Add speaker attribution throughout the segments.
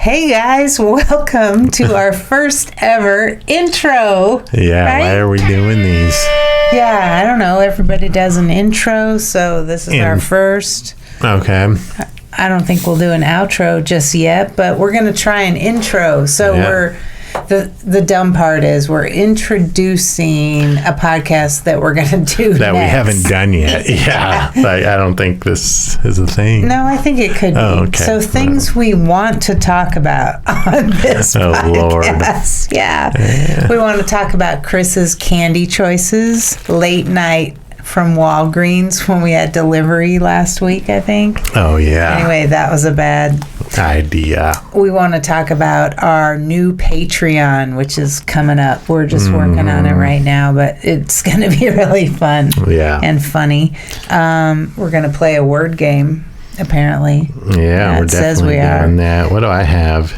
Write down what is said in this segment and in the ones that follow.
Speaker 1: Hey guys, welcome to our first ever intro.
Speaker 2: Yeah, right? Why are we doing these?
Speaker 1: Yeah, I don't know. Everybody does an intro, so this is our first.
Speaker 2: Okay.
Speaker 1: I don't think we'll do an outro just yet, but we're going to try an intro. So we're the dumb part is we're introducing a podcast that we're going to do
Speaker 2: that
Speaker 1: next.
Speaker 2: We haven't done yet. Yeah. Like, I don't think this is a thing.
Speaker 1: No, I think it could be.
Speaker 2: Okay.
Speaker 1: So things we want to talk about on this podcast.
Speaker 2: Lord.
Speaker 1: Yeah. We want to talk about Chris's candy choices, late night from Walgreens when we had delivery last week, I think.
Speaker 2: Oh, yeah.
Speaker 1: Anyway, that was a bad
Speaker 2: idea.
Speaker 1: We want to talk about our new Patreon, which is coming up. We're just working on it right now, but it's going to be really fun and funny. We're going to play a word game, apparently.
Speaker 2: Yeah, we're definitely doing that. What do I have?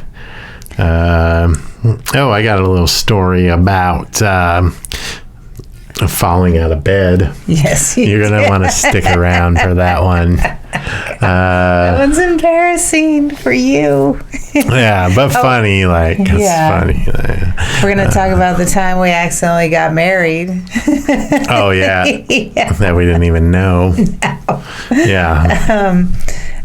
Speaker 2: I got a little story about falling out of bed.
Speaker 1: Yes,
Speaker 2: you're gonna want to stick around for that one.
Speaker 1: That one's embarrassing for you.
Speaker 2: Yeah, but funny. Like, it's funny.
Speaker 1: We're gonna talk about the time we accidentally got married.
Speaker 2: Oh yeah, that we didn't even know.
Speaker 1: No.
Speaker 2: Yeah.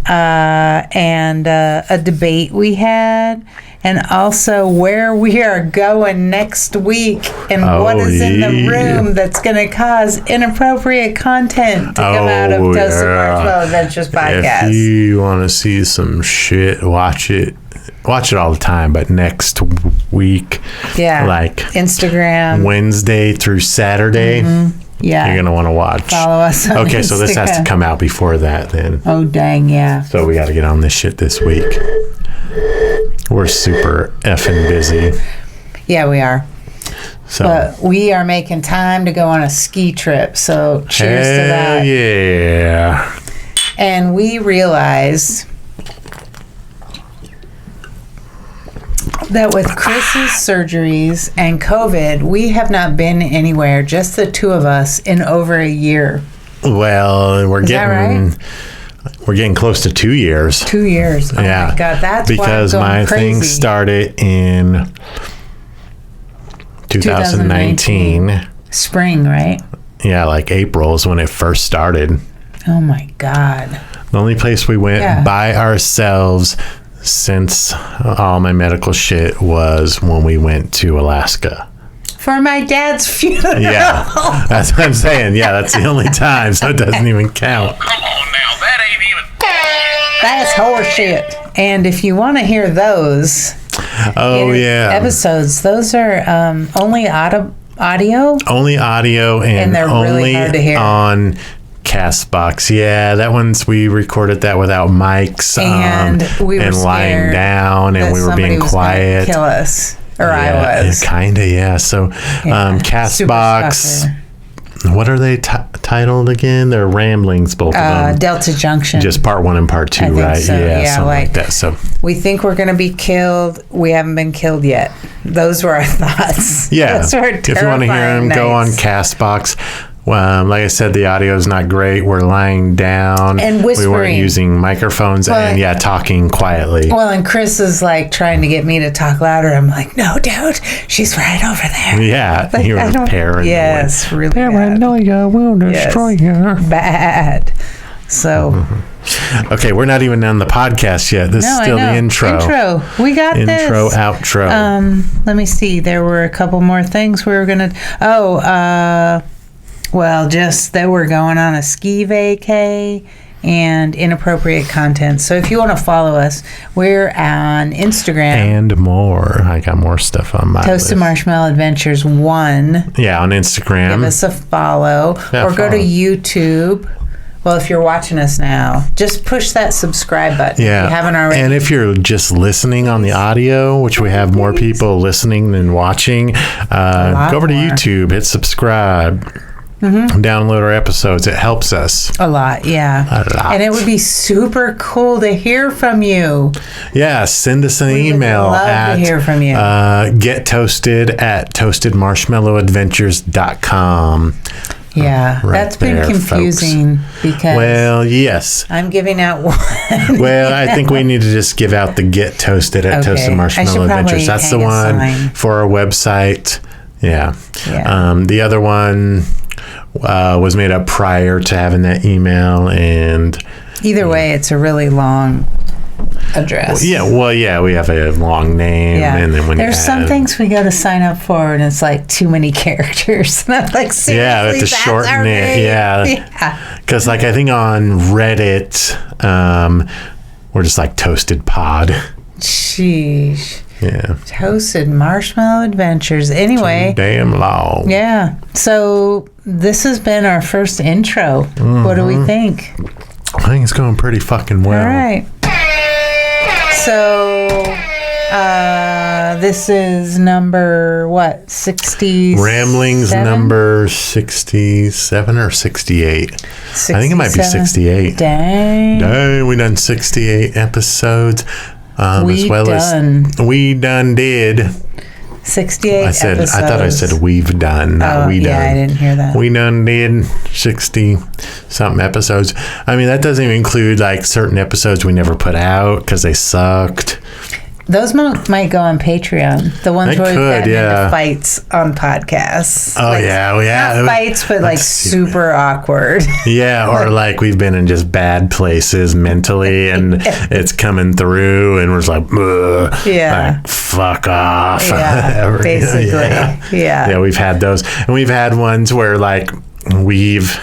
Speaker 1: And a debate we had, and also where we are going next week, and what is in the room that's going to cause inappropriate content to come out of Toastedmarshmallowadventures podcast.
Speaker 2: If you want to see some shit, watch it all the time, but next week, like
Speaker 1: Instagram,
Speaker 2: Wednesday through Saturday. Mm-hmm.
Speaker 1: Yeah.
Speaker 2: You're going to want to watch.
Speaker 1: Follow us on
Speaker 2: Okay, so this has to come out before that then.
Speaker 1: Oh, dang, yeah.
Speaker 2: So we got to get on this shit this week. We're super effing busy.
Speaker 1: Yeah, we are.
Speaker 2: So,
Speaker 1: but we are making time to go on a ski trip, so cheers to that.
Speaker 2: Yeah.
Speaker 1: And we realized that with Chris's surgeries and COVID, we have not been anywhere, just the two of us, in over a year.
Speaker 2: Well, we're getting close to 2 years.
Speaker 1: 2 years. Oh my God, that's
Speaker 2: because
Speaker 1: why I'm going
Speaker 2: my
Speaker 1: crazy.
Speaker 2: thing started in 2019.
Speaker 1: Spring, right?
Speaker 2: Yeah, like April is when it first started.
Speaker 1: Oh my God.
Speaker 2: The only place we went by ourselves since all my medical shit was when we went to Alaska.
Speaker 1: For my dad's funeral.
Speaker 2: Yeah, that's what I'm saying. Yeah, that's the only time, so it doesn't even count.
Speaker 3: Oh, come on now, that ain't even...
Speaker 1: That's horseshit. And if you want to hear those episodes, those are only audio.
Speaker 2: Only audio, and
Speaker 1: they're
Speaker 2: only
Speaker 1: really hard to hear.
Speaker 2: On Castbox. Yeah, that one's, we recorded that without mics
Speaker 1: and we were
Speaker 2: and lying down, and we were being quiet.
Speaker 1: Kill us, or I was
Speaker 2: kind of. Yeah. So Castbox. What are they titled again? They're ramblings, both of them.
Speaker 1: Delta Junction.
Speaker 2: Just part 1 and part 2,
Speaker 1: I think
Speaker 2: right?
Speaker 1: So. Yeah,
Speaker 2: something like that. So
Speaker 1: we think we're going to be killed. We haven't been killed yet. Those were our thoughts.
Speaker 2: Yeah.
Speaker 1: Those were
Speaker 2: if you want to hear them, go on Castbox. Like I said, the audio is not great. We're lying down.
Speaker 1: And whispering.
Speaker 2: We weren't using microphones and talking quietly.
Speaker 1: Well, and Chris is like trying to get me to talk louder. I'm like, no, dude, she's right over there.
Speaker 2: Yeah,
Speaker 1: like,
Speaker 2: you were paranoid.
Speaker 1: Yes, really
Speaker 2: Paranoia will destroy you.
Speaker 1: Bad. So.
Speaker 2: Okay, we're not even on the podcast yet. This is still the intro.
Speaker 1: We got this.
Speaker 2: Intro, outro.
Speaker 1: Let me see. There were a couple more things we were going to... Well, just that we're going on a ski vacay and inappropriate content. So if you want to follow us, we're on Instagram.
Speaker 2: And more. I got more stuff on my
Speaker 1: Toastedmarshmallowadventures 1.
Speaker 2: Yeah, on Instagram.
Speaker 1: Give us a follow. Or go to YouTube. Well, if you're watching us now, just push that subscribe button if you haven't already.
Speaker 2: And if you're just listening on the audio, which we have more people listening than watching, go over to YouTube, hit subscribe. Download our episodes. It helps us
Speaker 1: a lot. And it would be super cool to hear from you.
Speaker 2: Send us an email
Speaker 1: to hear from you.
Speaker 2: Gettoasted@toastedmarshmallowadventures.com.
Speaker 1: Yeah,
Speaker 2: Right
Speaker 1: that's been
Speaker 2: there,
Speaker 1: confusing because
Speaker 2: Well, yes.
Speaker 1: I'm giving out one.
Speaker 2: Well, I think we need to just give out the Get Toasted at
Speaker 1: Okay.
Speaker 2: Toasted
Speaker 1: I
Speaker 2: Marshmallow
Speaker 1: should probably
Speaker 2: Adventures. That's the
Speaker 1: hang a
Speaker 2: one
Speaker 1: sign.
Speaker 2: for our website. Yeah.
Speaker 1: Yeah.
Speaker 2: The other one was made up prior to having that email, and
Speaker 1: Either way, it's a really long address.
Speaker 2: we have a long name,
Speaker 1: Yeah.
Speaker 2: and then when
Speaker 1: There's
Speaker 2: you
Speaker 1: some
Speaker 2: add-
Speaker 1: things we got to sign up for, and it's like too many characters. And I'm like, seriously,
Speaker 2: Yeah, we have to
Speaker 1: that's
Speaker 2: shorten
Speaker 1: our
Speaker 2: it.
Speaker 1: name?
Speaker 2: Yeah. Because, like, I think on Reddit, we're just like Toasted Pod.
Speaker 1: Sheesh.
Speaker 2: Yeah.
Speaker 1: Toasted Marshmallow Adventures. Anyway,
Speaker 2: Damn long.
Speaker 1: yeah. So this has been our first intro. What do we think?
Speaker 2: I think it's going pretty fucking well.
Speaker 1: All right. So this is number what? 60.
Speaker 2: Ramblings number 67 or 68. I think it might be 68.
Speaker 1: Dang.
Speaker 2: We done 68 episodes.
Speaker 1: We
Speaker 2: done did.
Speaker 1: 68
Speaker 2: I
Speaker 1: episodes.
Speaker 2: thought I said we've done, not
Speaker 1: Oh,
Speaker 2: we done.
Speaker 1: yeah, I didn't hear that.
Speaker 2: We done did 60 something episodes. I mean, that doesn't even include like certain episodes we never put out because they sucked.
Speaker 1: Those might go on Patreon. The ones
Speaker 2: They
Speaker 1: where we've
Speaker 2: could,
Speaker 1: gotten
Speaker 2: yeah.
Speaker 1: into fights on podcasts.
Speaker 2: Oh,
Speaker 1: Like,
Speaker 2: yeah.
Speaker 1: Not fights, but like super awkward.
Speaker 2: Yeah, or like we've been in just bad places mentally and it's coming through and we're just like, ugh,
Speaker 1: Yeah.
Speaker 2: like, fuck off.
Speaker 1: Yeah, basically.
Speaker 2: Yeah, we've had those. And we've had ones where like we've,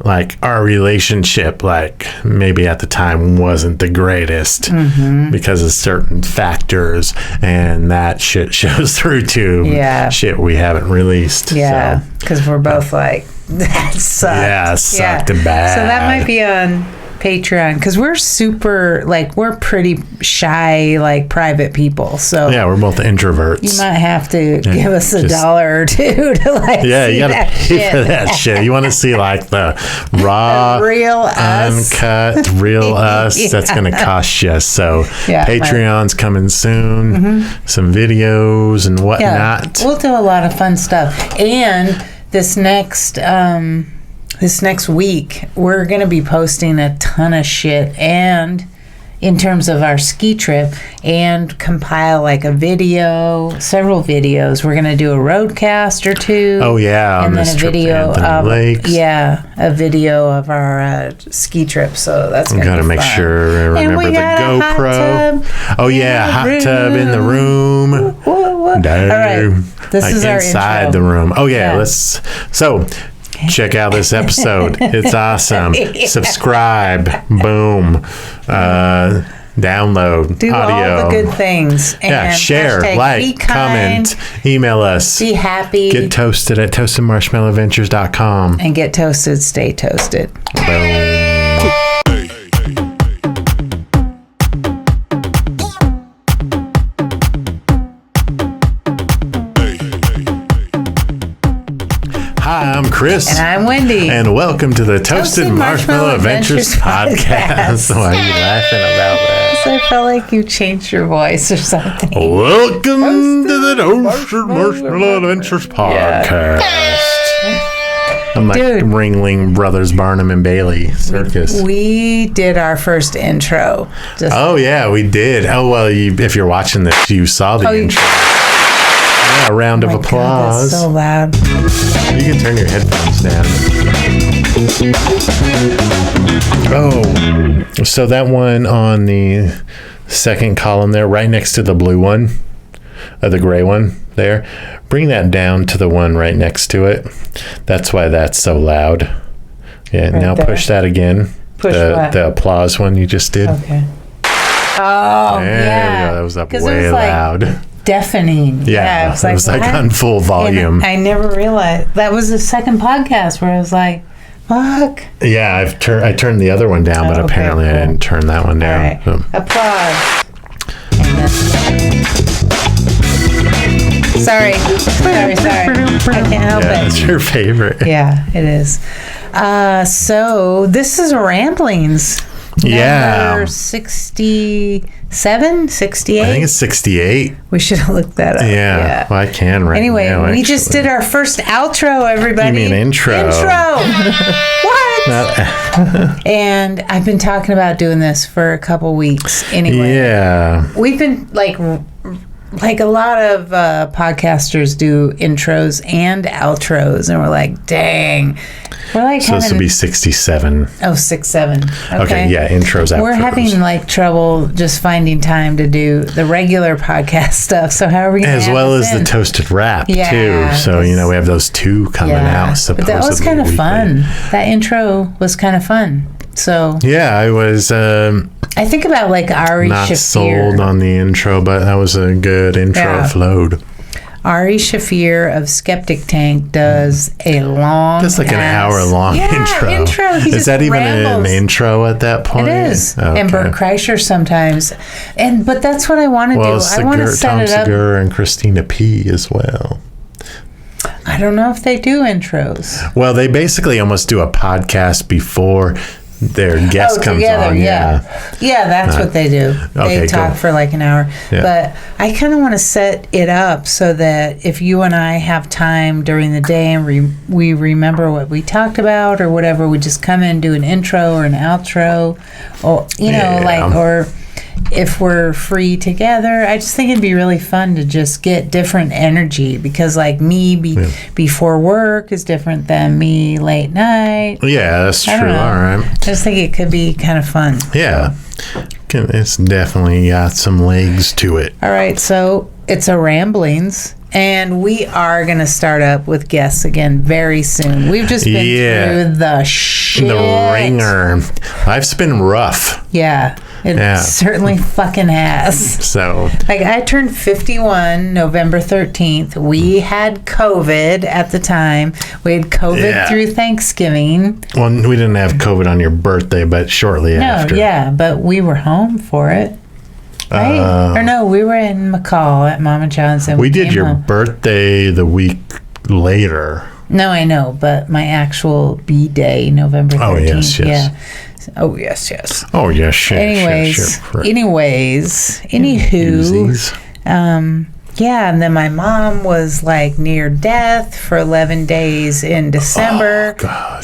Speaker 2: like our relationship, like maybe at the time wasn't the greatest because of certain factors, and that shit shows through to shit we haven't released.
Speaker 1: Yeah,
Speaker 2: So,
Speaker 1: because we're both like, that sucked.
Speaker 2: yeah, it sucked bad.
Speaker 1: So that might be on Patreon because we're super, like, we're pretty shy, like, private people. So
Speaker 2: Yeah, we're both introverts.
Speaker 1: you might have to give us $1 or $2 to, like,
Speaker 2: Yeah,
Speaker 1: see
Speaker 2: you gotta
Speaker 1: that
Speaker 2: pay
Speaker 1: shit.
Speaker 2: for that shit. You want to see like the raw,
Speaker 1: The real us.
Speaker 2: uncut, real us.
Speaker 1: Yeah.
Speaker 2: That's gonna cost you. So
Speaker 1: Yeah,
Speaker 2: Patreon's coming soon. Some videos and whatnot.
Speaker 1: We'll do a lot of fun stuff. And this next week, we're going to be posting a ton of shit, and in terms of our ski trip, and compile like a video, several videos. We're going to do a roadcast or two.
Speaker 2: Oh yeah, on
Speaker 1: and then
Speaker 2: this
Speaker 1: a
Speaker 2: trip to
Speaker 1: video of
Speaker 2: Anthonylakes.
Speaker 1: a video of our ski trip. So that's
Speaker 2: We
Speaker 1: going to
Speaker 2: gotta
Speaker 1: be
Speaker 2: make
Speaker 1: fun.
Speaker 2: sure I
Speaker 1: And
Speaker 2: remember
Speaker 1: we
Speaker 2: the
Speaker 1: got a hot
Speaker 2: GoPro.
Speaker 1: tub
Speaker 2: Oh yeah, hot tub in the room.
Speaker 1: All right, this
Speaker 2: Like
Speaker 1: is our
Speaker 2: inside
Speaker 1: intro.
Speaker 2: the room. Oh yeah,
Speaker 1: Yeah.
Speaker 2: let's. So check out this episode. It's awesome. Subscribe. Boom. Download
Speaker 1: Do
Speaker 2: audio.
Speaker 1: all the good things. And
Speaker 2: Yeah, share,
Speaker 1: hashtag
Speaker 2: like,
Speaker 1: be kind,
Speaker 2: comment, email us.
Speaker 1: be happy,
Speaker 2: Get toasted at toastedmarshmallowadventures.com.
Speaker 1: and get toasted, stay toasted.
Speaker 2: Boom. Hi, I'm Chris.
Speaker 1: And I'm Wendy.
Speaker 2: And welcome to the Toasted Marshmallow Adventures podcast. Why are you laughing about that?
Speaker 1: I felt like you changed your voice or something.
Speaker 2: Welcome to the Toasted Marshmallow Adventures podcast. I'm like
Speaker 1: Dude.
Speaker 2: Ringling Brothers Barnum and Bailey circus.
Speaker 1: We did our first intro.
Speaker 2: Oh yeah, we did. Oh well, if you're watching this, you saw the intro. Yeah, a round of
Speaker 1: my God,
Speaker 2: applause.
Speaker 1: that's so loud.
Speaker 2: You can turn your headphones down. Oh, so that one on the second column there, right next to the blue one, the gray one there, bring that down to the one right next to it. That's why that's so loud. Yeah,
Speaker 1: Right
Speaker 2: now
Speaker 1: there.
Speaker 2: push that again.
Speaker 1: Push what?
Speaker 2: The applause one you just did.
Speaker 1: Okay. Oh,
Speaker 2: There
Speaker 1: yeah.
Speaker 2: we go. That was up
Speaker 1: 'Cause it
Speaker 2: way
Speaker 1: was, like,
Speaker 2: loud.
Speaker 1: Deafening.
Speaker 2: Yeah, it was like
Speaker 1: what?
Speaker 2: on full volume.
Speaker 1: And I never realized that was the second podcast where I was like, fuck.
Speaker 2: Yeah, I turned the other one down, but
Speaker 1: Oh, okay,
Speaker 2: apparently I
Speaker 1: cool.
Speaker 2: didn't turn that one
Speaker 1: All
Speaker 2: down.
Speaker 1: right.
Speaker 2: So-
Speaker 1: Applause. And then- Sorry. I can't help
Speaker 2: yeah,
Speaker 1: it.
Speaker 2: that's your favorite.
Speaker 1: Yeah, it is. So this is Ramblings.
Speaker 2: Yeah.
Speaker 1: Number 67. 68?
Speaker 2: I think it's 68.
Speaker 1: We should have looked that up.
Speaker 2: Yeah. Well, I can right
Speaker 1: anyway,
Speaker 2: now.
Speaker 1: we just did our first outro, everybody.
Speaker 2: You mean intro?
Speaker 1: What? And I've been talking about doing this for a couple weeks anyway.
Speaker 2: Yeah.
Speaker 1: We've been like a lot of podcasters do intros and outros, and we're like, dang. We're like
Speaker 2: so this will be 67.
Speaker 1: Oh, 67.
Speaker 2: Okay, yeah, intros, outros.
Speaker 1: We're having like trouble just finding time to do the regular podcast stuff. So how are we going to
Speaker 2: as well as the toasted wrap too. So we have those two coming out.
Speaker 1: But that was kind of fun. That intro was kind of fun. So
Speaker 2: yeah, I was.
Speaker 1: I think about like Ari
Speaker 2: not
Speaker 1: Shafir.
Speaker 2: sold on the intro, but that was a good intro.
Speaker 1: Yeah.
Speaker 2: Flowed.
Speaker 1: Ari Shafir of Skeptic Tank does a long,
Speaker 2: that's like an hour-long intro.
Speaker 1: He
Speaker 2: is that even an intro at that point?
Speaker 1: It is.
Speaker 2: Okay.
Speaker 1: And Bert Kreischer sometimes. But that's what I want to do. I want to set
Speaker 2: Tom
Speaker 1: it up.
Speaker 2: Segura and Christina P. as well.
Speaker 1: I don't know if they do intros.
Speaker 2: Well, they basically almost do a podcast before their guest comes
Speaker 1: together,
Speaker 2: on.
Speaker 1: Yeah, that's what they do. They talk for like an hour.
Speaker 2: Yeah.
Speaker 1: But I kind of want to set it up so that if you and I have time during the day and we remember what we talked about or whatever, we just come in and do an intro or an outro, or or if we're free together. I just think it'd be really fun to just get different energy, because like me before work is different than me late night.
Speaker 2: Yeah, that's true. All right.
Speaker 1: I just think it could be kind of fun.
Speaker 2: Yeah. It's definitely got some legs to it.
Speaker 1: All right, so it's a ramblings, and we are going to start up with guests again very soon. We've just been through the shit.
Speaker 2: The ringer. Life's been rough.
Speaker 1: Yeah. It certainly fucking has.
Speaker 2: So,
Speaker 1: like, I turned 51 November 13th. We had COVID at the time. We had COVID through Thanksgiving.
Speaker 2: Well, we didn't have COVID on your birthday, but shortly after.
Speaker 1: Yeah, but we were home for it. Right? Or no, we were in McCall at Mama John's. And
Speaker 2: we did your birthday the week later.
Speaker 1: No, I know, but my actual B-day, November 13th.
Speaker 2: Oh, yes.
Speaker 1: Yeah. Oh, yes.
Speaker 2: Oh, yes.
Speaker 1: Anyways, anywho, and then my mom was like near death for 11 days in December,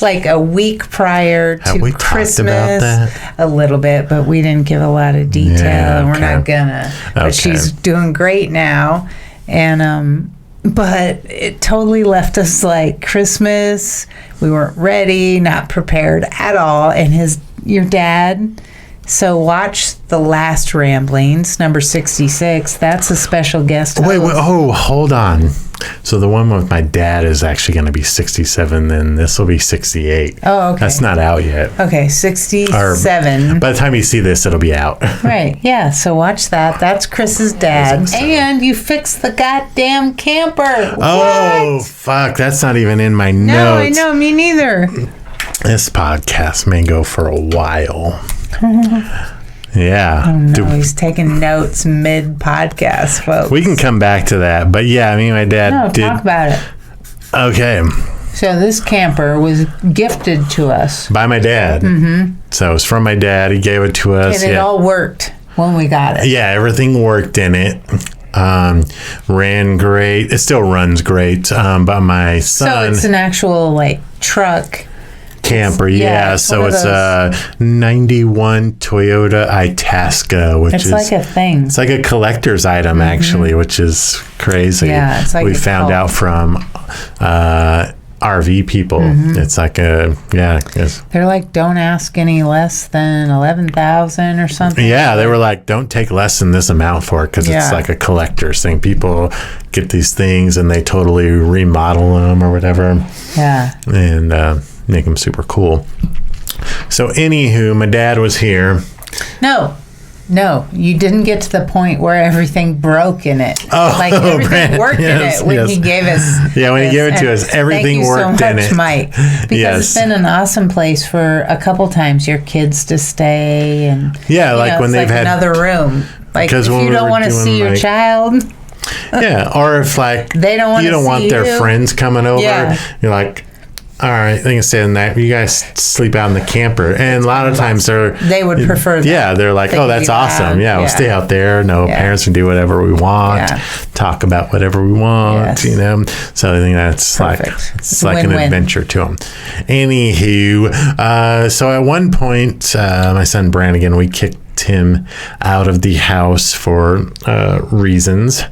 Speaker 1: like a week prior to Christmas.
Speaker 2: Talked about that?
Speaker 1: A little bit, but we didn't give a lot of detail, and we're not gonna. But she's doing great now, and but it totally left us like Christmas. We weren't ready, not prepared at all, and your dad. So watch the last ramblings, number 66. That's a special guest host.
Speaker 2: Wait, hold on. So the one with my dad is actually going to be 67, then this will be 68.
Speaker 1: Oh, okay.
Speaker 2: That's not out yet.
Speaker 1: Okay, 67.
Speaker 2: By the time you see this, it'll be out.
Speaker 1: Right, yeah, so watch that. That's Chris's dad. And you fixed the goddamn camper.
Speaker 2: Oh, fuck, that's not even in my notes.
Speaker 1: No, I know, me neither.
Speaker 2: This podcast may go for a while. Yeah.
Speaker 1: Oh, no, he's taking notes mid-podcast, folks.
Speaker 2: We can come back to that. But yeah, my dad did.
Speaker 1: Talk about it.
Speaker 2: Okay.
Speaker 1: So this camper was gifted to us.
Speaker 2: By my dad. Mm-hmm. So it was from my dad. He gave it to us.
Speaker 1: And it all worked when we got it.
Speaker 2: Yeah, everything worked in it. Ran great. It still runs great. But my son...
Speaker 1: So it's an actual, truck...
Speaker 2: camper, so it's a 91 Toyota Itasca, which is
Speaker 1: like a thing.
Speaker 2: It's like a collector's item, actually, which is crazy.
Speaker 1: Yeah, it's like
Speaker 2: we found out from RV people. It's like they're like, don't ask any less than 11,000 or something. Yeah, they were like, don't take less than this amount for it, because it's like a collector's thing. People get these things and they totally remodel them or whatever.
Speaker 1: Yeah,
Speaker 2: and make them super cool. So anywho, my dad was here.
Speaker 1: No, you didn't get to the point where everything broke in it.
Speaker 2: Oh,
Speaker 1: everything worked in it when he gave us.
Speaker 2: Yeah, when he gave it to us, everything worked in it.
Speaker 1: Thank you so much, Mike. Because it's been an awesome place for a couple times your kids to stay, and
Speaker 2: when they've had
Speaker 1: another room. Like if you don't want to see your child.
Speaker 2: Yeah, or if
Speaker 1: they don't want
Speaker 2: you don't want their friends coming over.
Speaker 1: Yeah.
Speaker 2: You're like, all right, they can stay the night. You guys sleep out in the camper. And a lot of times
Speaker 1: they would prefer that.
Speaker 2: Yeah, they're like, oh, that's awesome. Yeah, we'll stay out there. No, parents can do whatever we want, talk about whatever we want, you know. So I think that's it's like an adventure to them. Anywho, so at one point, my son Brannigan, we kicked him out of the house for reasons.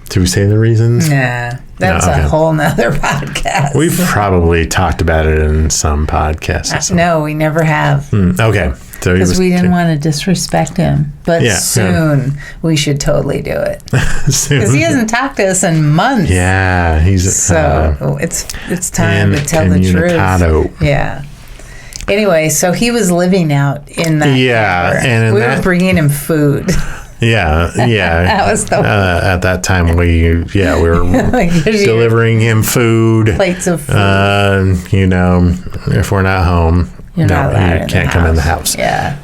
Speaker 2: Did we say the reasons?
Speaker 1: Yeah, that's a whole nother podcast.
Speaker 2: We've probably talked about it in some podcasts.
Speaker 1: No, we never have.
Speaker 2: Okay. So
Speaker 1: because we didn't want to disrespect him. But soon we should totally do it. Because he hasn't talked to us in months.
Speaker 2: Yeah.
Speaker 1: It's time to tell the truth. Yeah. Anyway, so he was living out in that camper. And we were bringing him food.
Speaker 2: Yeah.
Speaker 1: That was the
Speaker 2: at that time we were delivering him food,
Speaker 1: plates of food.
Speaker 2: You know, if we're not home, you can't come in the house.
Speaker 1: Yeah.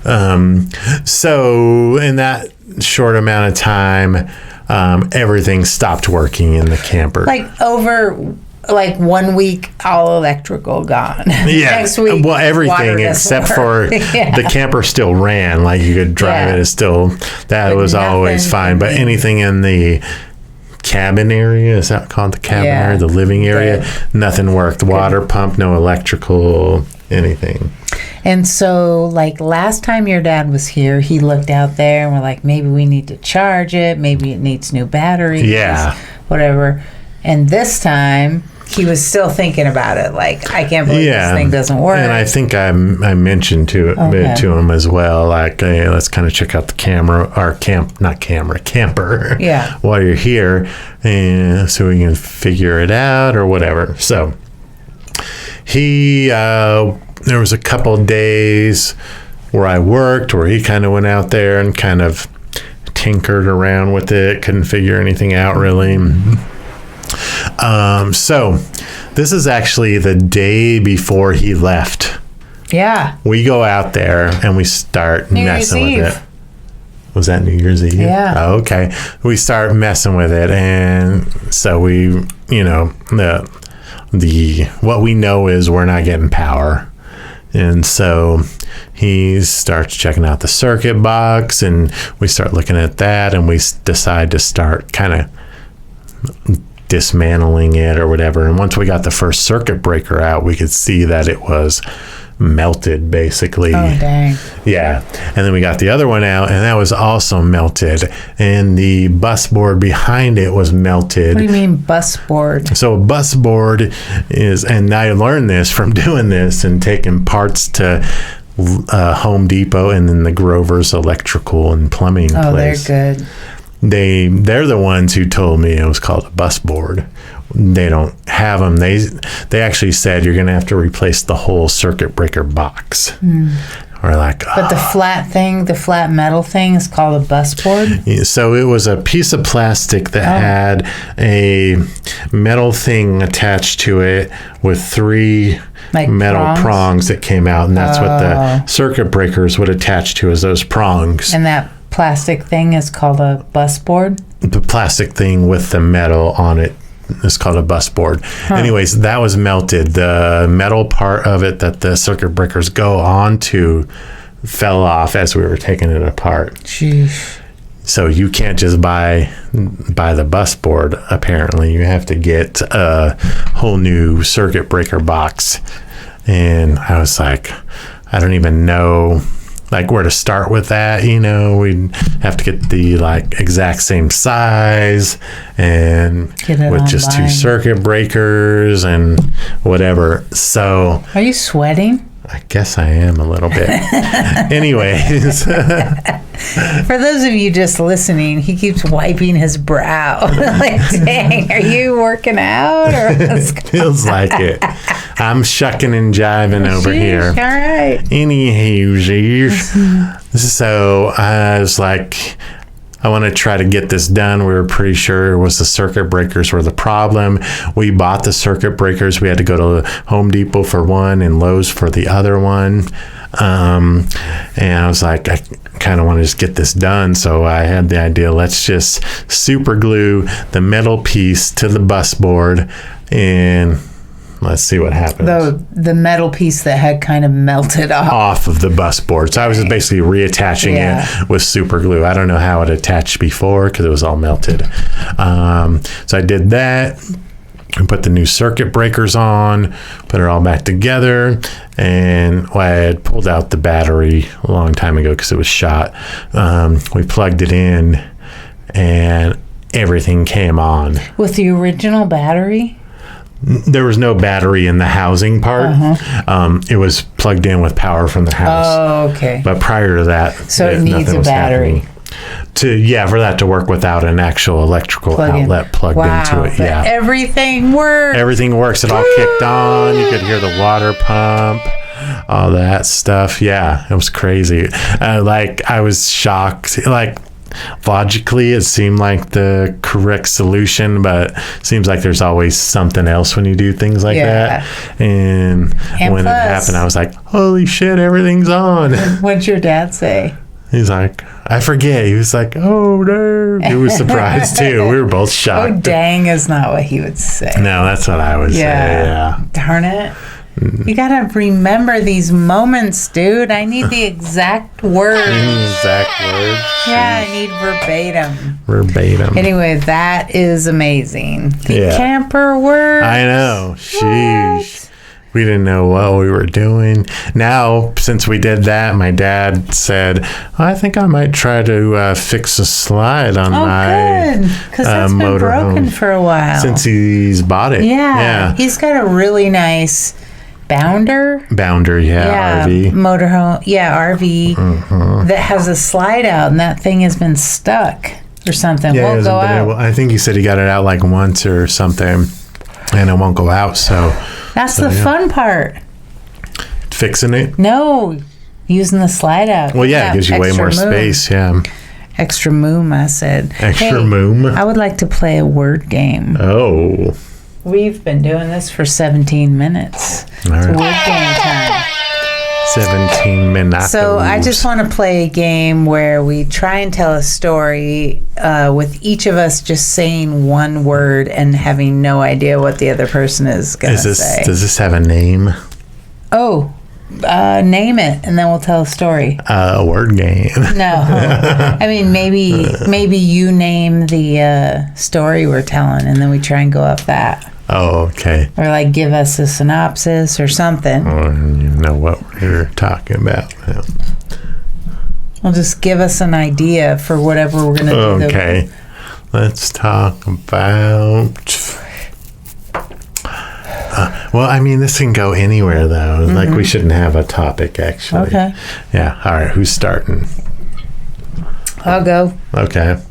Speaker 2: So in that short amount of time, everything stopped working in the camper.
Speaker 1: Over 1 week, all electrical gone.
Speaker 2: Yeah.
Speaker 1: Next week,
Speaker 2: everything except for the camper still ran. Like you could drive it. It's still, that was always fine. But anything in the cabin area, is that called the cabin area? The living area? Nothing worked. Water pump, no electrical, anything.
Speaker 1: And so, last time your dad was here, he looked out there and we're like, maybe we need to charge it. Maybe it needs new batteries.
Speaker 2: Yeah.
Speaker 1: Whatever. And this time, he was still thinking about it. I can't believe this thing doesn't work.
Speaker 2: And I think I mentioned to him as well, hey, let's kind of check out the camper.
Speaker 1: Yeah.
Speaker 2: While you're here, and so we can figure it out or whatever. So there was a couple days where I worked, where he kind of went out there and kind of tinkered around with it, couldn't figure anything out really. So this is actually the day before he left.
Speaker 1: Yeah.
Speaker 2: We go out there and we start messing with it. Was that New Year's Eve?
Speaker 1: Yeah.
Speaker 2: Oh, okay. We start messing with it, and so we, what we know is we're not getting power. And so he starts checking out the circuit box, and we start looking at that, and we decide to start kind of dismantling it or whatever. And once we got the first circuit breaker out, we could see that it was melted, basically.
Speaker 1: Oh, dang.
Speaker 2: Yeah. And then we got the other one out, and that was also melted. And the bus board behind it was melted.
Speaker 1: What do you mean bus board?
Speaker 2: So a bus board is, and I learned this from doing this and taking parts to Home Depot and then the Grover's electrical and plumbing place.
Speaker 1: Oh, they're good.
Speaker 2: They're the ones who told me it was called a bus board. They don't have them. They actually said you're going to have to replace the whole circuit breaker box. We're like,
Speaker 1: but the flat metal thing is called a bus board?
Speaker 2: So it was a piece of plastic that had a metal thing attached to it with three metal prongs that came out, and that's what the circuit breakers would attach to, is those prongs.
Speaker 1: And that plastic thing is called a bus board?
Speaker 2: The plastic thing with the metal on it is called a bus board. Anyways, that was melted. The metal part of it that the circuit breakers go onto fell off as we were taking it apart.
Speaker 1: Jeez.
Speaker 2: So you can't just buy the bus board, apparently. You have to get a whole new circuit breaker box. And I was like, I don't even know where to start with that. We'd have to get the exact same size and with just two circuit breakers and whatever. So
Speaker 1: are you sweating?
Speaker 2: I guess I am a little bit. Anyways.
Speaker 1: For those of you just listening, he keeps wiping his brow. Dang, are you working out? Or
Speaker 2: feels like it. I'm shucking and jiving over here.
Speaker 1: All right.
Speaker 2: Anywho, so I was like, I want to try to get this done. We were pretty sure it was the circuit breakers were the problem. We bought the circuit breakers. We had to go to Home Depot for one and Lowe's for the other one. And I was like, I kind of want to just get this done. So I had the idea, let's just super glue the metal piece to the bus board and let's see what happens.
Speaker 1: The metal piece that had kind of melted
Speaker 2: off of the bus board. So I was just basically reattaching it with super glue. I don't know how it attached before because it was all melted. So I did that. And put the new circuit breakers on, put it all back together, and I had pulled out the battery a long time ago because it was shot. We plugged it in, and everything came on.
Speaker 1: With the original battery?
Speaker 2: There was no battery in the housing part. It was plugged in with power from the house.
Speaker 1: Oh, okay.
Speaker 2: But prior to that,
Speaker 1: so it needs a battery.
Speaker 2: For that to work without an actual electrical outlet plugged into it. Yeah.
Speaker 1: Everything works.
Speaker 2: Everything works. It all kicked on. You could hear the water pump, all that stuff. Yeah, it was crazy. I was shocked. Logically, it seemed like the correct solution, but it seems like there's always something else when you do things like that. And when it happened, I was like, holy shit, everything's on.
Speaker 1: What'd your dad say?
Speaker 2: He's like, I forget. He was like, oh, no. He was surprised, too. We were both shocked.
Speaker 1: Oh, dang is not what he would say.
Speaker 2: No, that's what I would say, yeah.
Speaker 1: Darn it. You got to remember these moments, dude. I need the exact words. Yeah, I need verbatim. Anyway, that is amazing. The camper word.
Speaker 2: I know. Sheesh. We didn't know what we were doing. Now, since we did that, my dad said, I think I might try to fix a slide on my
Speaker 1: because that's been broken for a while.
Speaker 2: Since he's bought it.
Speaker 1: Yeah. He's got a really nice Bounder, RV. Motorhome, RV that has a slide out, and that thing has been stuck or something.
Speaker 2: Yeah,
Speaker 1: won't go out.
Speaker 2: I think he said he got it out like once or something, and it won't go out, so...
Speaker 1: That's the fun part.
Speaker 2: Fixing it?
Speaker 1: No, using the slide out.
Speaker 2: Well, yeah, it gives you way more space, yeah.
Speaker 1: Extra moom, I said.
Speaker 2: Extra moom?
Speaker 1: I would like to play a word game.
Speaker 2: Oh.
Speaker 1: We've been doing this for 17 minutes. All right. It's word game time.
Speaker 2: 17 minutes.
Speaker 1: So I just want to play a game where we try and tell a story with each of us just saying one word and having no idea what the other person is going to say.
Speaker 2: Does this have a name?
Speaker 1: Oh, name it, and then we'll tell a story.
Speaker 2: A word game.
Speaker 1: No. I mean, maybe you name the story we're telling, and then we try and go off that.
Speaker 2: Oh, okay.
Speaker 1: Or give us a synopsis or something.
Speaker 2: Or you know what we're talking about. Yeah.
Speaker 1: Well, just give us an idea for whatever we're going to do.
Speaker 2: Okay. Let's talk about... this can go anywhere, though. We shouldn't have a topic, actually.
Speaker 1: Okay.
Speaker 2: Yeah. All right. Who's starting?
Speaker 1: I'll go.
Speaker 2: Okay.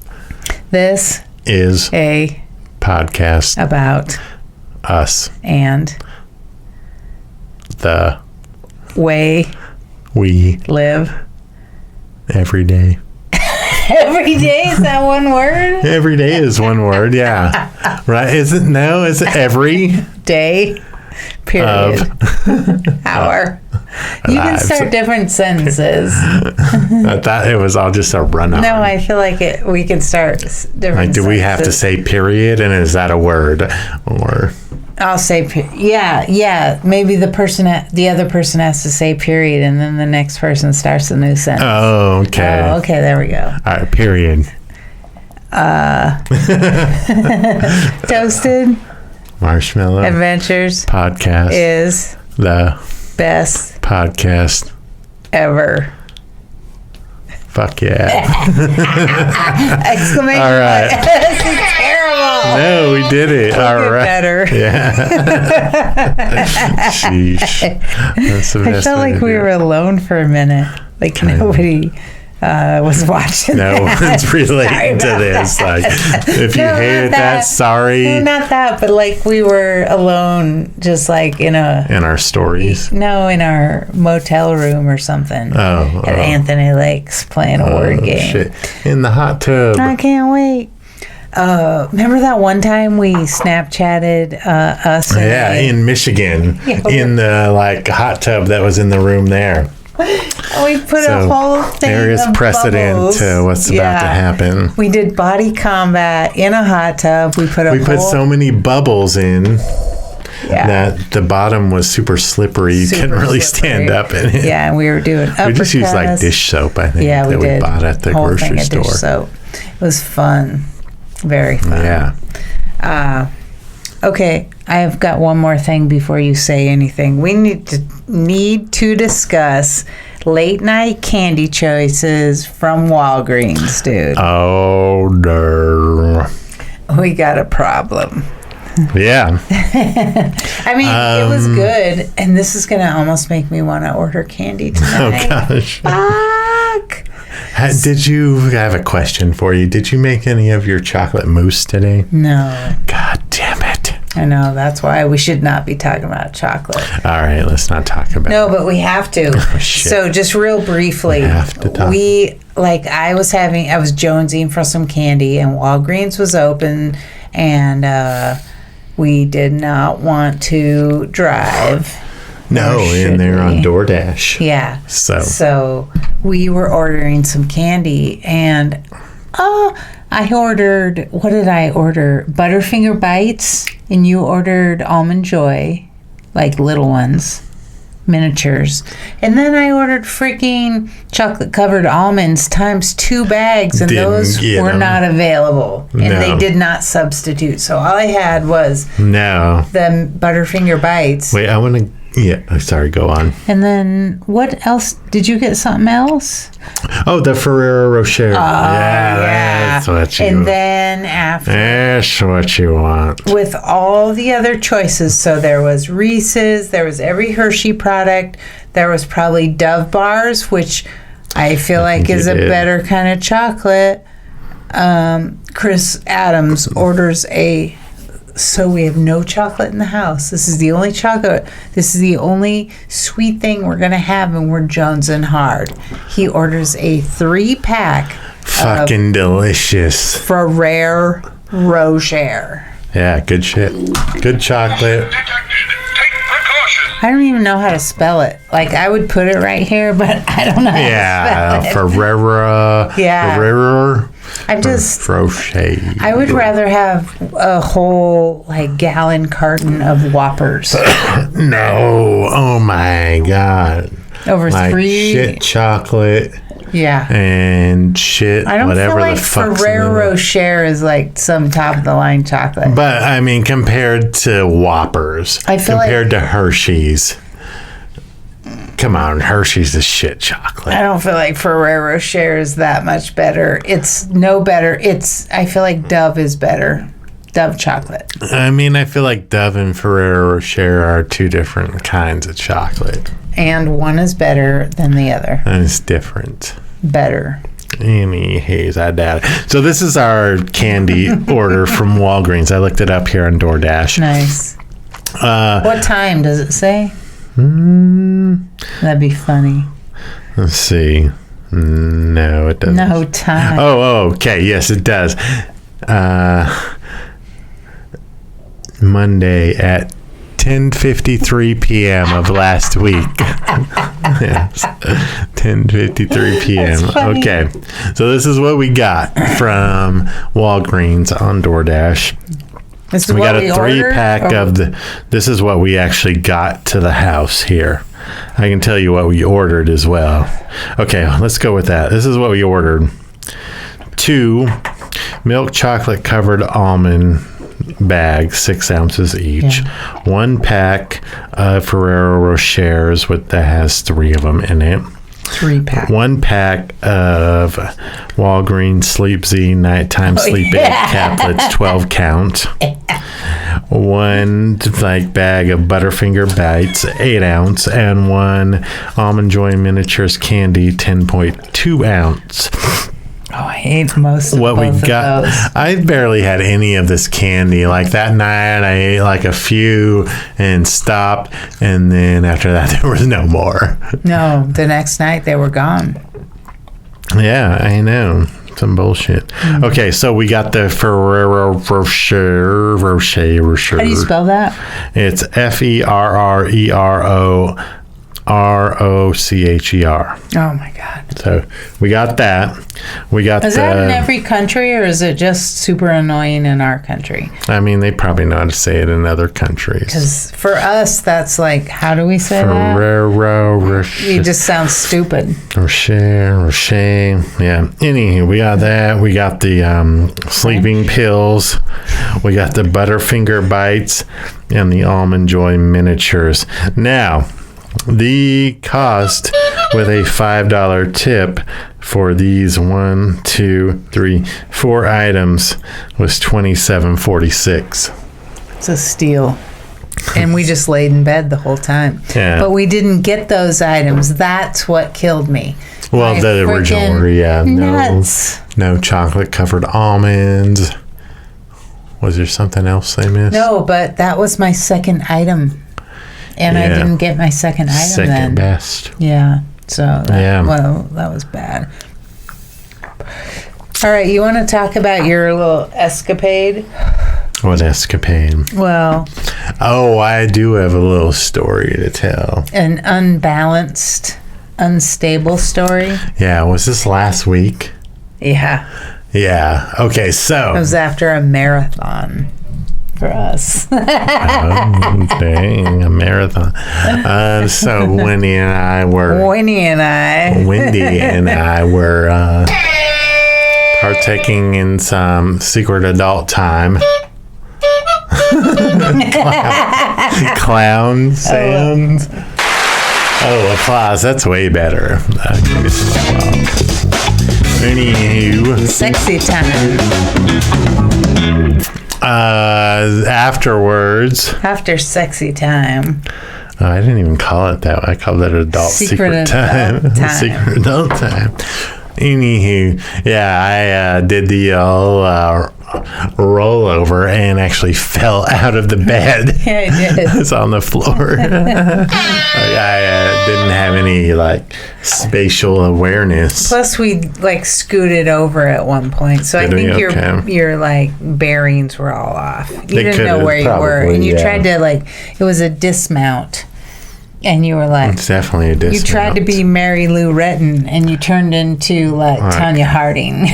Speaker 1: This
Speaker 2: is
Speaker 1: a
Speaker 2: podcast
Speaker 1: about
Speaker 2: us
Speaker 1: and
Speaker 2: the
Speaker 1: way
Speaker 2: we
Speaker 1: live
Speaker 2: every day.
Speaker 1: Every day? Is that one word?
Speaker 2: Every day is one word, yeah. Right? Is it every
Speaker 1: day? Period. Hour. You can start different sentences.
Speaker 2: I thought it was all just a run-on.
Speaker 1: No, I feel like we can start different
Speaker 2: do we have to say period, and is that a word? Or
Speaker 1: I'll say yeah. Maybe the other person has to say period, and then the next person starts a new sentence.
Speaker 2: Oh, okay.
Speaker 1: Oh, okay, there we go.
Speaker 2: All right, period.
Speaker 1: Toasted
Speaker 2: Marshmallow
Speaker 1: Adventures
Speaker 2: podcast
Speaker 1: is
Speaker 2: the
Speaker 1: best
Speaker 2: podcast
Speaker 1: ever.
Speaker 2: Fuck yeah.
Speaker 1: Exclamation.
Speaker 2: All right.
Speaker 1: This is terrible.
Speaker 2: No, we did it. All right.
Speaker 1: Better.
Speaker 2: Yeah. Sheesh. That's the best
Speaker 1: I felt like we were alone for a minute. Nobody was watching.
Speaker 2: No one's relating to this. If you hated that, sorry.
Speaker 1: No, not that, but we were alone, just in
Speaker 2: our stories.
Speaker 1: No, in our motel room or something. At Anthonylakes playing a word game.
Speaker 2: Shit. In the hot tub.
Speaker 1: I can't wait. Remember that one time we Snapchatted us?
Speaker 2: In Michigan, in the hot tub that was in the room there.
Speaker 1: We put a whole thing
Speaker 2: there is
Speaker 1: of
Speaker 2: precedent
Speaker 1: bubbles.
Speaker 2: to what's about to happen.
Speaker 1: We did body combat in a hot tub. We put
Speaker 2: so many bubbles in.
Speaker 1: Yeah.
Speaker 2: That the bottom was super slippery. You couldn't really stand up in it.
Speaker 1: Yeah, and we were doing uppercuts.
Speaker 2: We just used like dish soap, I think,
Speaker 1: that
Speaker 2: we bought at the
Speaker 1: whole
Speaker 2: grocery
Speaker 1: thing of
Speaker 2: store.
Speaker 1: Dish soap. It was fun. Very fun.
Speaker 2: Yeah.
Speaker 1: Okay, I've got one more thing before you say anything. We need to discuss late night candy choices from Walgreens, dude.
Speaker 2: Oh, no.
Speaker 1: We got a problem.
Speaker 2: Yeah.
Speaker 1: I mean, it was good, and this is going to almost make me want to order candy tonight.
Speaker 2: Oh, gosh.
Speaker 1: Fuck.
Speaker 2: I have a question for you. Did you make any of your chocolate mousse today?
Speaker 1: No.
Speaker 2: God damn it.
Speaker 1: I know, that's why we should not be talking about chocolate.
Speaker 2: All right, let's not talk about it.
Speaker 1: No, but we have to.
Speaker 2: Oh, shit.
Speaker 1: So just real briefly,
Speaker 2: We have to talk.
Speaker 1: I was jonesing for some candy, and Walgreens was open, and we did not want to drive.
Speaker 2: No, and they're on DoorDash.
Speaker 1: Yeah. So we were ordering some candy, and I ordered, what did I order? Butterfinger Bites, and you ordered Almond Joy, like little ones, miniatures. And then I ordered freaking chocolate-covered almonds times 2 bags, and
Speaker 2: Didn't
Speaker 1: those
Speaker 2: get
Speaker 1: were
Speaker 2: 'em.
Speaker 1: not available. And
Speaker 2: No.
Speaker 1: they did not substitute. So all I had was
Speaker 2: No.
Speaker 1: the Butterfinger Bites.
Speaker 2: Wait, I want to... Yeah, sorry, go on.
Speaker 1: And then what else? Did you get something else?
Speaker 2: Oh, the Ferrero Rocher. That's what you
Speaker 1: And
Speaker 2: want.
Speaker 1: then after,
Speaker 2: That's what you want.
Speaker 1: with all the other choices, so there was Reese's, there was every Hershey product, there was probably Dove bars, which I feel like
Speaker 2: think
Speaker 1: is
Speaker 2: you
Speaker 1: a
Speaker 2: did.
Speaker 1: better kind of chocolate. Chris Adams orders so we have no chocolate in the house. This is the only chocolate. This is the only sweet thing we're going to have, and we're jonesing hard. He orders a 3-pack
Speaker 2: Fucking delicious.
Speaker 1: Ferrero Rocher.
Speaker 2: Yeah, good shit. Good chocolate.
Speaker 3: Detected. Take precaution.
Speaker 1: I don't even know how to spell it. Like, I would put it right here, but I don't know how
Speaker 2: Yeah,
Speaker 1: to spell it.
Speaker 2: Ferrero.
Speaker 1: Yeah.
Speaker 2: Ferrero
Speaker 1: I'm just...
Speaker 2: Rocher.
Speaker 1: I would rather have a whole, like, gallon carton of Whoppers
Speaker 2: No. Oh my God.
Speaker 1: over
Speaker 2: Like
Speaker 1: 3...
Speaker 2: shit chocolate
Speaker 1: Yeah.
Speaker 2: and shit
Speaker 1: I don't
Speaker 2: whatever
Speaker 1: feel like
Speaker 2: the fuck's in
Speaker 1: Ferrero
Speaker 2: it.
Speaker 1: Rocher is like some top of the line chocolate.
Speaker 2: But I mean, compared to Whoppers,
Speaker 1: I feel
Speaker 2: compared to Hershey's, come on, Hershey's is shit chocolate.
Speaker 1: I don't feel like Ferrero Rocher is that much better. It's no better. I feel like Dove is better. Dove chocolate.
Speaker 2: I mean, I feel like Dove and Ferrero Rocher are 2 different kinds of chocolate.
Speaker 1: And one is better than the other.
Speaker 2: And it's different.
Speaker 1: Better.
Speaker 2: Any haze, I doubt it. So this is our candy order from Walgreens. I looked it up here on DoorDash.
Speaker 1: Nice. What time does it say? That'd be funny.
Speaker 2: Let's see. No, it doesn't.
Speaker 1: No time.
Speaker 2: Oh, okay. Yes, it does. Monday at 10:53 p.m. of last week. Yes, 10:53 p.m.
Speaker 1: That's funny.
Speaker 2: Okay, so this is what we got from Walgreens on DoorDash.
Speaker 1: This is
Speaker 2: We
Speaker 1: what
Speaker 2: got a 3-pack
Speaker 1: ordered?
Speaker 2: of the. This is what we actually got to the house here. I can tell you what we ordered as well. Okay, let's go with that. This is what we ordered: 2 milk chocolate covered almond bags, 6 ounces each. 1 pack of Ferrero Rochers that has 3 of them in it.
Speaker 1: 3-pack.
Speaker 2: 1 pack of Walgreens Sleep Z nighttime sleep aid caplets, 12 count. 1 bag of Butterfinger Bites, 8 ounce, and 1 Almond Joy Miniatures candy, 10.2 ounce.
Speaker 1: Oh, I hate most of
Speaker 2: What we
Speaker 1: both
Speaker 2: got,
Speaker 1: of those.
Speaker 2: I barely had any of this candy. Like that night, I ate like a few and stopped, and then after that, there was no more.
Speaker 1: No, the next night they were gone.
Speaker 2: Yeah, I know. Some bullshit. Okay, so we got the Ferrero Rocher.
Speaker 1: How do you spell that?
Speaker 2: It's Ferrero ROCHER.
Speaker 1: Oh my God.
Speaker 2: So we got that. We got
Speaker 1: Is that in every country, or is it just super annoying in our country?
Speaker 2: I mean, they probably know how to say it in other countries.
Speaker 1: Because for us, that's like, how do we say that?
Speaker 2: Ferrero,
Speaker 1: It just sounds stupid.
Speaker 2: Rocher. Yeah. Anywho, we got that. We got the sleeping pills. We got the Butterfinger bites and the Almond Joy miniatures. Now, the cost with a $5 tip for these 4 items was $27.46.
Speaker 1: It's a steal. And we just laid in bed the whole time.
Speaker 2: Yeah.
Speaker 1: But we didn't get those items. That's what killed me.
Speaker 2: Well, the original were,
Speaker 1: nuts.
Speaker 2: no chocolate covered almonds. Was there something else they missed?
Speaker 1: No, but that was my second item. And I didn't get my second item then.
Speaker 2: Second best.
Speaker 1: Yeah. So, that was bad. All right, you want to talk about your little escapade?
Speaker 2: What escapade?
Speaker 1: Well...
Speaker 2: Oh, I do have a little story to tell.
Speaker 1: An unbalanced, unstable story?
Speaker 2: Yeah, was this last week?
Speaker 1: Yeah.
Speaker 2: Yeah. Okay, so...
Speaker 1: It was after a marathon for us.
Speaker 2: Oh, dang, a marathon. So Wendy and I were partaking in some secret adult time. Clown sounds. Oh, applause. That's way better. Give me some applause. Anywho.
Speaker 1: Sexy time.
Speaker 2: Afterwards.
Speaker 1: After sexy time.
Speaker 2: Oh, I didn't even call it that. I called it adult secret time. Secret adult time. Anywho, yeah, I did the rollover and actually fell out of the bed.
Speaker 1: Yeah, I did.
Speaker 2: I was on the floor. I didn't have any spatial awareness.
Speaker 1: Plus, we scooted over at one point, so I think your bearings were all off. You didn't know where you were, and you tried to it was a dismount. And you were
Speaker 2: it's definitely a dismount.
Speaker 1: You tried to be Mary Lou Retton, and you turned into Tanya Harding.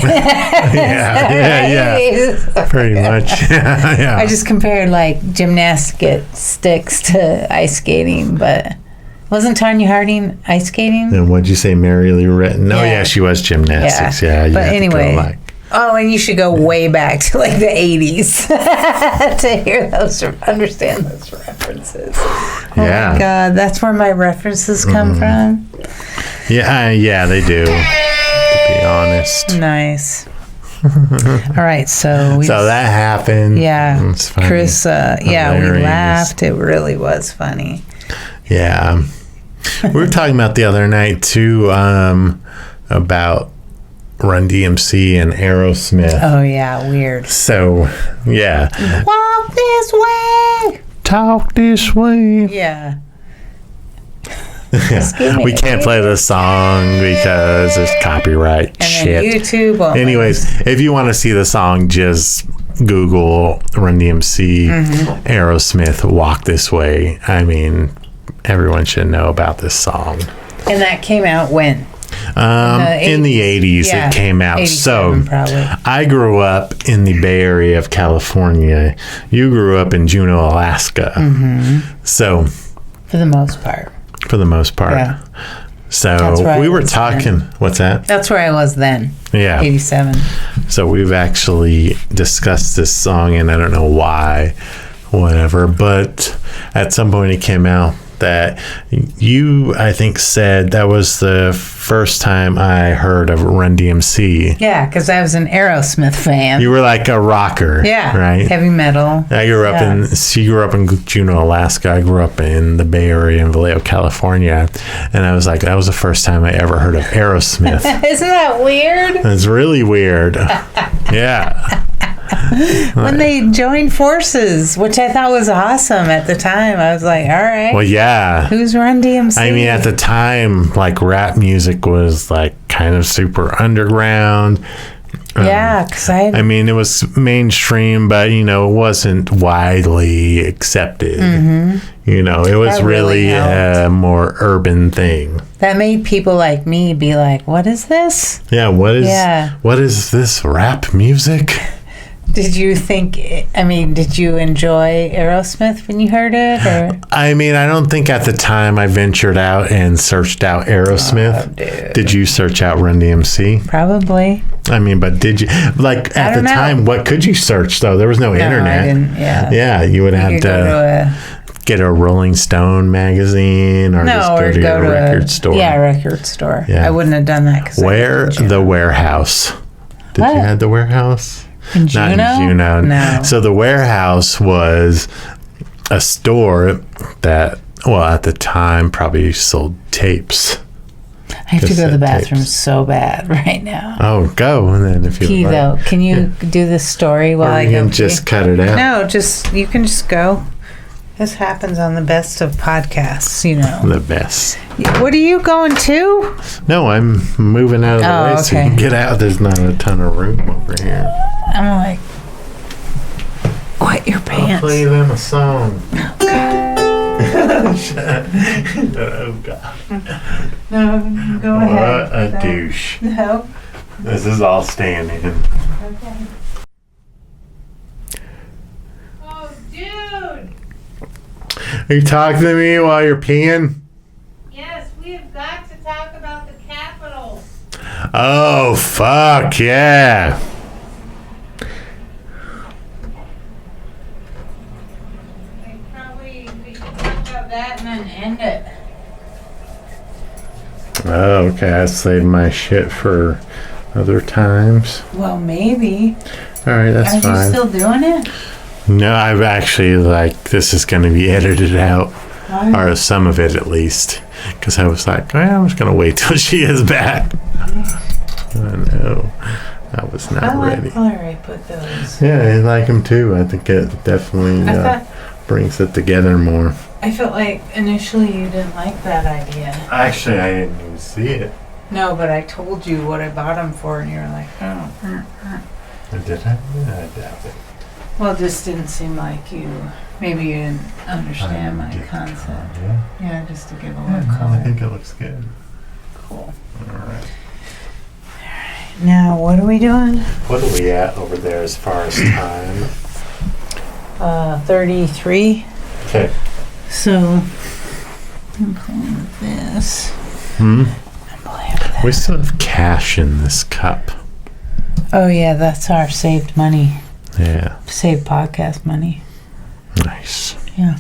Speaker 2: yeah. Pretty much. Yeah.
Speaker 1: I just compared gymnastics to ice skating, but wasn't Tanya Harding ice skating?
Speaker 2: And what'd you say, Mary Lou Retton? Oh, yeah, she was gymnastics. Yeah.
Speaker 1: But anyway. Oh, and you should go way back to the 80s to understand those references. Oh my God, that's where my references come from?
Speaker 2: Yeah, they do, to be honest.
Speaker 1: Nice. All right, so
Speaker 2: that happened.
Speaker 1: Yeah.
Speaker 2: It's funny.
Speaker 1: Chris, we laughed. It really was funny.
Speaker 2: Yeah. We were talking about the other night, too, about Run DMC and Aerosmith.
Speaker 1: Oh, yeah, weird.
Speaker 2: So, yeah.
Speaker 1: Walk this way.
Speaker 2: Talk this way.
Speaker 1: Yeah.
Speaker 2: We can't play the song because there's copyright
Speaker 1: and
Speaker 2: shit.
Speaker 1: YouTube.
Speaker 2: Anyways, if you want to see the song, just Google Run DMC, Aerosmith, Walk This Way. I mean, everyone should know about this song.
Speaker 1: And that came out when?
Speaker 2: In the 80s, it came out. So
Speaker 1: probably.
Speaker 2: I grew up in the Bay Area of California. You grew up in Juneau, Alaska. So
Speaker 1: for the most part.
Speaker 2: Yeah. So we were talking. Then. What's that?
Speaker 1: That's where I was then.
Speaker 2: Yeah.
Speaker 1: 87. So
Speaker 2: we've actually discussed this song, and I don't know why, whatever. But at some point it came out that you, I think, said that was the first time I heard of Run DMC.
Speaker 1: Yeah, because I was an Aerosmith fan.
Speaker 2: You were like a rocker.
Speaker 1: Yeah.
Speaker 2: Right?
Speaker 1: Heavy metal.
Speaker 2: I grew up she grew up in Juneau, Alaska. I grew up in the Bay Area in Vallejo, California. And I was like, that was the first time I ever heard of Aerosmith.
Speaker 1: Isn't that weird?
Speaker 2: It's really weird. Yeah.
Speaker 1: When they joined forces, which I thought was awesome at the time. I was like, all right.
Speaker 2: Well, yeah.
Speaker 1: Who's Run DMC?
Speaker 2: I mean, at the time, rap music was kind of super underground.
Speaker 1: Yeah, because
Speaker 2: I mean, it was mainstream, but, it wasn't widely accepted. It was
Speaker 1: That really
Speaker 2: really a more urban thing.
Speaker 1: that made people like me be like, what is this?
Speaker 2: Yeah, what is this rap music?
Speaker 1: Did you did you enjoy Aerosmith when you heard it? Or?
Speaker 2: I mean, I don't think at the time I ventured out and searched out Aerosmith.
Speaker 1: Oh, dude.
Speaker 2: Did you search out Run DMC?
Speaker 1: Probably.
Speaker 2: I mean, but did you, like, at the time, what could you search, though? There was no internet.
Speaker 1: I didn't, yeah.
Speaker 2: Yeah, you would have to get a Rolling Stone magazine or just go to a record store.
Speaker 1: Yeah, record store.
Speaker 2: Yeah.
Speaker 1: I wouldn't have done that.
Speaker 2: The Warehouse. Did you have the Warehouse?
Speaker 1: In Juneau?
Speaker 2: Not in Juneau.
Speaker 1: No.
Speaker 2: So the Warehouse was a store that, at the time, probably sold tapes.
Speaker 1: I have to go to the
Speaker 2: Cassette
Speaker 1: bathroom
Speaker 2: tapes.
Speaker 1: so bad right now.
Speaker 2: Oh, go. And then if you
Speaker 1: Pee,
Speaker 2: like,
Speaker 1: though. Can you do this story while
Speaker 2: or
Speaker 1: I
Speaker 2: you
Speaker 1: go
Speaker 2: can just
Speaker 1: pee?
Speaker 2: cut it out.
Speaker 1: No, you can just go. This happens on the best of podcasts,
Speaker 2: The best.
Speaker 1: What are you going to?
Speaker 2: No, I'm moving out of the way so you
Speaker 1: okay.
Speaker 2: can get out. There's not a ton of room over here.
Speaker 1: I'm like, wet your
Speaker 2: I'll
Speaker 1: pants.
Speaker 2: play them a song.
Speaker 1: Oh, God.
Speaker 2: Oh, God.
Speaker 1: No, go ahead.
Speaker 2: What a douche.
Speaker 1: No.
Speaker 2: This is all staying in.
Speaker 1: Okay. Oh, dude.
Speaker 2: Are you talking to me while you're peeing?
Speaker 1: Yes, we have got to talk about the Capitol.
Speaker 2: Oh, fuck, yeah.
Speaker 1: We should talk about that and then end it.
Speaker 2: Oh, okay. I saved my shit for other times.
Speaker 1: Well, maybe.
Speaker 2: All right, that's
Speaker 1: Are
Speaker 2: fine.
Speaker 1: you still doing it?
Speaker 2: No, I've actually, this is going to be edited out.
Speaker 1: Why?
Speaker 2: Or some of it, at least. Because I was like, I'm just going to wait till she is back. Oh, no. I was not ready.
Speaker 1: I like Larry put those.
Speaker 2: Yeah, I like them too. I think it definitely brings it together more.
Speaker 1: I felt like initially you didn't like that idea.
Speaker 2: Actually, I didn't even see it.
Speaker 1: No, but I told you what I bought them for, and you were like, oh.
Speaker 2: Did I? Yeah, I doubt it.
Speaker 1: Well, it just didn't seem like maybe you didn't understand my concept.
Speaker 2: Yeah.
Speaker 1: Yeah, just to give a
Speaker 2: Yeah,
Speaker 1: little
Speaker 2: I
Speaker 1: color.
Speaker 2: think it looks good.
Speaker 1: Cool.
Speaker 2: All right.
Speaker 1: Now, what are we doing?
Speaker 2: What are we at over there as far as time?
Speaker 1: 33.
Speaker 2: Okay.
Speaker 1: So, I'm playing with this.
Speaker 2: Hmm?
Speaker 1: I'm playing with that.
Speaker 2: We still have cash in this cup.
Speaker 1: Oh, yeah, that's our saved money.
Speaker 2: Yeah.
Speaker 1: Saved podcast money.
Speaker 2: Nice.
Speaker 1: Yeah.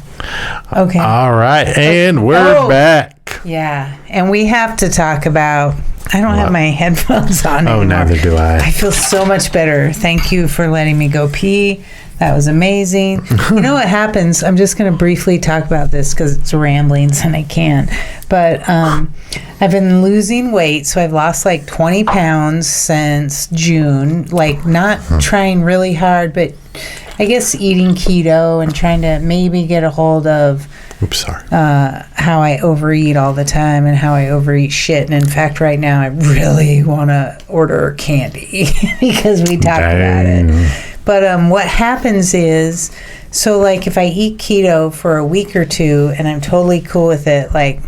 Speaker 1: Okay.
Speaker 2: All right. And we're back.
Speaker 1: Yeah. And we have to talk about. I don't have
Speaker 2: What?
Speaker 1: my headphones on
Speaker 2: Oh,
Speaker 1: anymore.
Speaker 2: neither do
Speaker 1: I
Speaker 2: I.
Speaker 1: feel so much better. Thank you for letting me go pee. That was amazing. You know what happens? I'm just going to briefly talk about this because it's ramblings and I can't. But I've been losing weight. So I've lost like 20 pounds since June. Like not trying really hard, but I guess eating keto and trying to maybe get a hold of
Speaker 2: Oops, sorry.
Speaker 1: how I overeat all the time and how I overeat shit. And in fact, right now, I really want to order candy because we talked about it. But what happens is, so like if I eat keto for a week or two and I'm totally cool with it, like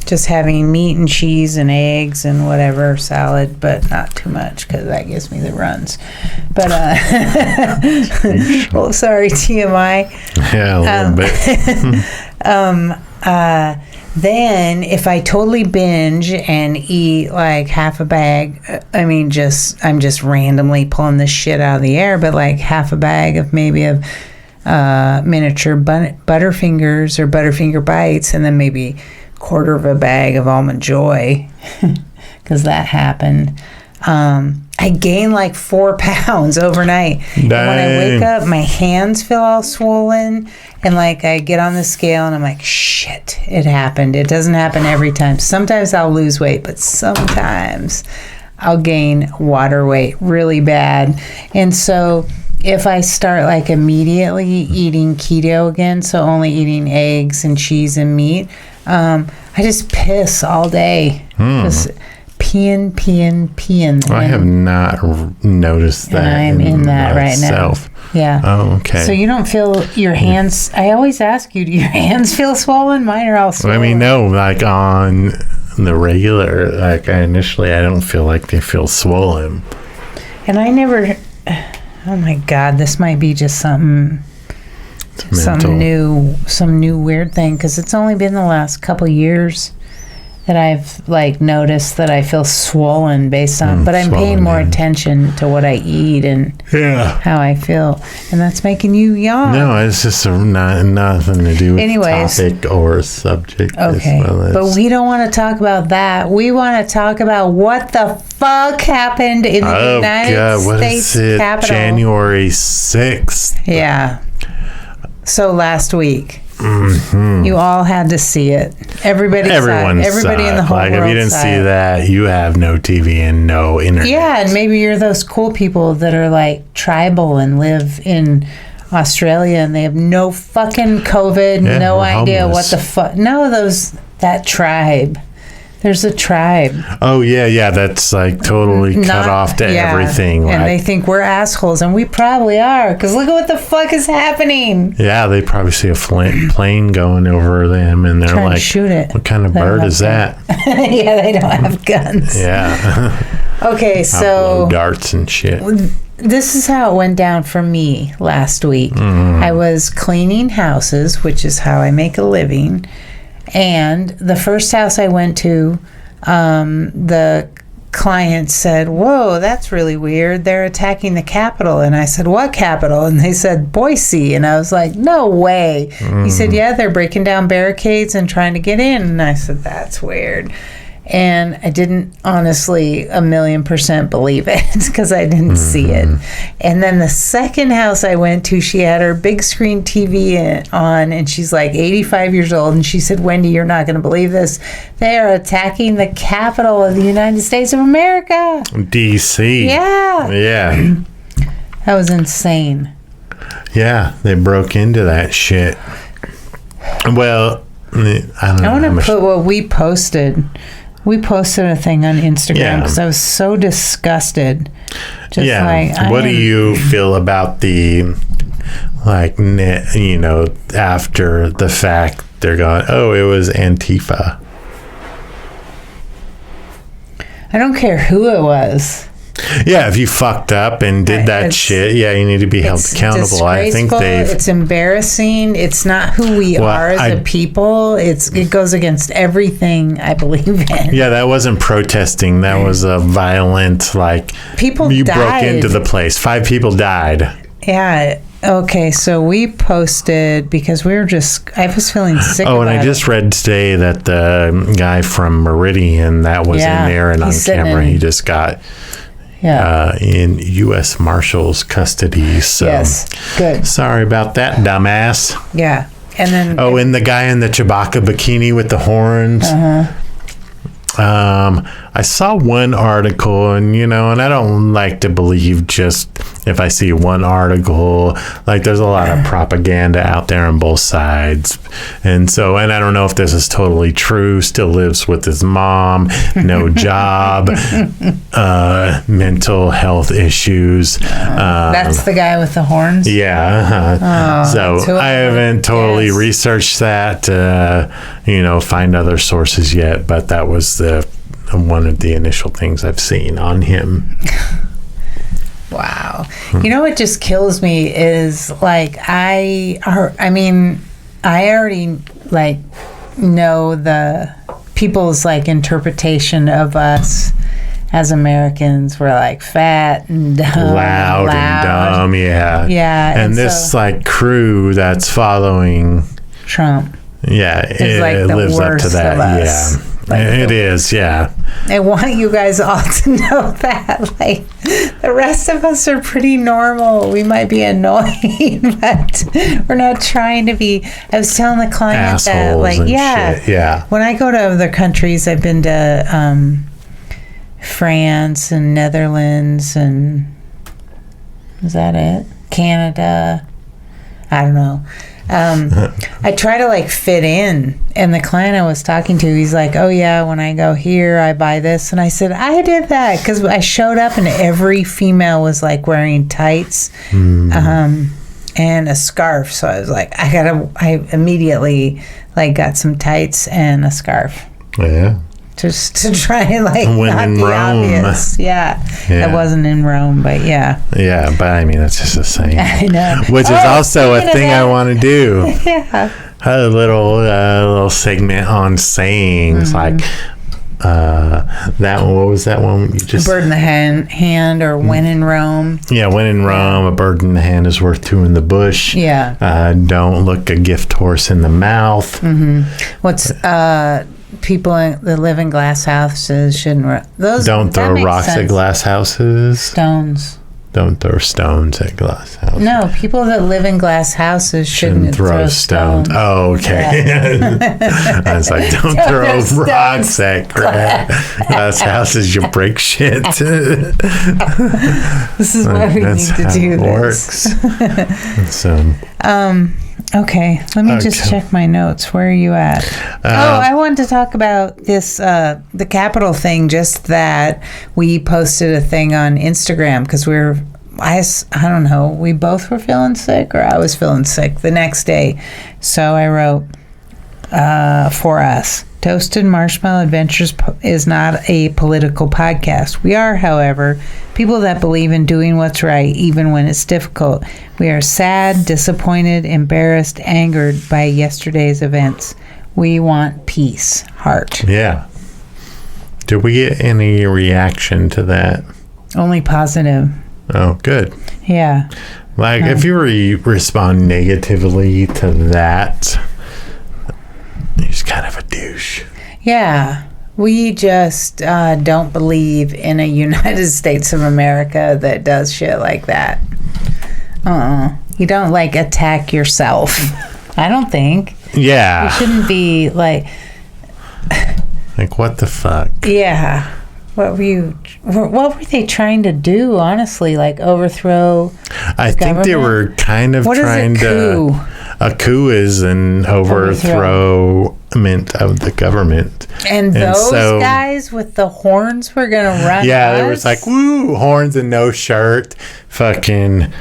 Speaker 1: just having meat and cheese and eggs and whatever, salad, but not too much because that gives me the runs. But, well, sorry, TMI.
Speaker 2: Yeah, a little bit.
Speaker 1: Then if I totally binge and eat like half a bag, I'm just randomly pulling this shit out of the air, but like half a bag of maybe of miniature Butterfingers or Butterfinger bites, and then maybe quarter of a bag of Almond Joy, because that happened. I gained like 4 pounds overnight. And when I wake up, my hands feel all swollen. And like I get on the scale and I'm like, shit, it happened. It doesn't happen every time. Sometimes I'll lose weight, but sometimes I'll gain water weight really bad. And so if I start like immediately eating keto again, so only eating eggs and cheese and meat, I just piss all day. Just peeing.
Speaker 2: I have not noticed that.
Speaker 1: And I'm in that
Speaker 2: myself.
Speaker 1: right now. Yeah.
Speaker 2: Oh, okay.
Speaker 1: So you don't feel your hands, I always ask you, do your hands feel swollen? Mine are all swollen.
Speaker 2: I mean, no, like on the regular, like I don't feel like they feel swollen.
Speaker 1: And I never, oh my God, this might be just some new weird thing, because it's only been the last couple years that I've like noticed that I feel swollen based on, but I'm paying more attention to what I eat and how I feel, and that's making you yawn.
Speaker 2: No, it's just nothing to do with topic or subject.
Speaker 1: Okay, but we don't want to talk about that. We want to talk about what the fuck happened in the United States Capitol.
Speaker 2: January 6th.
Speaker 1: Yeah. So last week.
Speaker 2: Mm-hmm.
Speaker 1: You all had to see it. Everybody in the whole world.
Speaker 2: If you didn't see that, you have no TV and no internet.
Speaker 1: Yeah, and maybe you're those cool people that are like tribal and live in Australia and they have no fucking COVID, no idea
Speaker 2: homeless.
Speaker 1: what the fuck. No, that tribe. There's a tribe.
Speaker 2: Oh, yeah, that's like totally cut off to everything.
Speaker 1: And they think we're assholes, and we probably are, because look at what the fuck is happening.
Speaker 2: Yeah, they probably see a plane going over them, and they're
Speaker 1: trying
Speaker 2: like,
Speaker 1: to shoot it.
Speaker 2: What kind of bird is that?
Speaker 1: Yeah, they don't have guns.
Speaker 2: Yeah.
Speaker 1: Okay, so...
Speaker 2: blow darts and shit.
Speaker 1: This is how it went down for me last week. I was cleaning houses, which is how I make a living. And the first house I went to, the client said, "Whoa, that's really weird. They're attacking the Capitol." And I said, "What Capitol?" And they said, "Boise." And I was like, "No way." He said, "Yeah, they're breaking down barricades and trying to get in." And I said, "That's weird." And I didn't honestly 1,000,000% believe it because I didn't see it. And then the second house I went to, she had her big screen TV on, and she's like 85 years old. And she said, "Wendy, you're not going to believe this. They are attacking the Capitol of the United States of America."
Speaker 2: D.C.
Speaker 1: Yeah.
Speaker 2: Yeah.
Speaker 1: That was insane.
Speaker 2: Yeah, they broke into that shit. Well, I don't know.
Speaker 1: I want to put what we posted. We posted a thing on Instagram because I was so disgusted.
Speaker 2: What do you feel about the, after the fact, they're going, oh, it was Antifa?
Speaker 1: I don't care who it was.
Speaker 2: Yeah, if you fucked up and did that shit, you need to be held accountable. I think
Speaker 1: it's embarrassing. It's not who we are as a people. It goes against everything I believe in.
Speaker 2: Yeah, that wasn't protesting. That was a violent,
Speaker 1: people
Speaker 2: you
Speaker 1: died.
Speaker 2: broke into the place. 5 people died.
Speaker 1: Yeah. Okay, so we posted because I was feeling sick.
Speaker 2: Oh, and I just read today that the guy from Meridian that was in there and on camera, he just got in U.S. Marshals custody. So
Speaker 1: yes, good.
Speaker 2: Sorry about that, dumbass.
Speaker 1: Yeah, and then
Speaker 2: and the guy in the Chewbacca bikini with the horns. I saw one article, and I don't like to believe just if I see one article. There's a lot of propaganda out there on both sides, and I don't know if this is totally true. Still lives with his mom, no job, mental health issues.
Speaker 1: That's the guy with the horns.
Speaker 2: Yeah. So I haven't totally researched that. Find other sources yet, but that was one of the initial things I've seen on him.
Speaker 1: Wow. You know what just kills me is I already know the people's interpretation of us as Americans. We're fat and dumb,
Speaker 2: loud and dumb. Yeah. And this crew that's following
Speaker 1: Trump.
Speaker 2: Yeah, it lives up to that. Yeah. It is, yeah.
Speaker 1: I want you guys all to know that. The rest of us are pretty normal. We might be annoying, but we're not trying to be. I was telling the client
Speaker 2: assholes
Speaker 1: that,
Speaker 2: shit. Yeah.
Speaker 1: When I go to other countries, I've been to France and Netherlands and is that it? Canada. I don't know. I try to like fit in. And the client I was talking to, he's like, oh yeah, when I go here, I buy this. And I said, I did that because I showed up and every female was like wearing tights and a scarf. So I was like, I immediately like got some tights and a scarf.
Speaker 2: Yeah.
Speaker 1: Just to try and like
Speaker 2: When
Speaker 1: not
Speaker 2: in
Speaker 1: be
Speaker 2: Rome.
Speaker 1: obvious. Yeah. I wasn't in Rome, but yeah.
Speaker 2: Yeah, but I mean, that's just a saying.
Speaker 1: I know.
Speaker 2: Which is also a thing I want to do.
Speaker 1: Yeah.
Speaker 2: A little segment on sayings like that one. What was that one you just?
Speaker 1: Bird in the hand or when in Rome.
Speaker 2: Yeah, when in Rome, a bird in the hand is worth two in the bush.
Speaker 1: Yeah.
Speaker 2: Don't look a gift horse in the mouth.
Speaker 1: What's people that live in glass houses shouldn't those
Speaker 2: Don't throw rocks at glass houses.
Speaker 1: Stones.
Speaker 2: Don't throw stones at glass houses.
Speaker 1: No, people that live in glass houses shouldn't throw stones.
Speaker 2: Oh, okay. Yeah. I was like, don't throw rocks at glass houses. You break shit.
Speaker 1: This is why we need to do this.
Speaker 2: So.
Speaker 1: Okay, let me just check my notes. Where are you at? I wanted to talk about this, the Capitol thing, just that we posted a thing on Instagram because I don't know, we both were feeling sick or I was feeling sick the next day. So I wrote, for us, Toastedmarshmallowadventures is not a political podcast. We are, however, people that believe in doing what's right, even when it's difficult. We are sad, disappointed, embarrassed, angered by yesterday's events. We want peace. Heart.
Speaker 2: Yeah. Did we get any reaction to that?
Speaker 1: Only positive.
Speaker 2: Oh, good.
Speaker 1: Yeah.
Speaker 2: Like, if you respond negatively to that, he's kind of a douche.
Speaker 1: Yeah. We just don't believe in a United States of America that does shit like that. You don't, like, attack yourself. I don't think.
Speaker 2: Yeah.
Speaker 1: You shouldn't be, like...
Speaker 2: Like, what the fuck?
Speaker 1: Yeah. What were they trying to do, honestly? Like, overthrow
Speaker 2: I think they were kind of trying to... A coup is an overthrowment of the government.
Speaker 1: And those guys with the horns were going to run
Speaker 2: Yeah,
Speaker 1: us?
Speaker 2: there was like, woo, horns and no shirt, fucking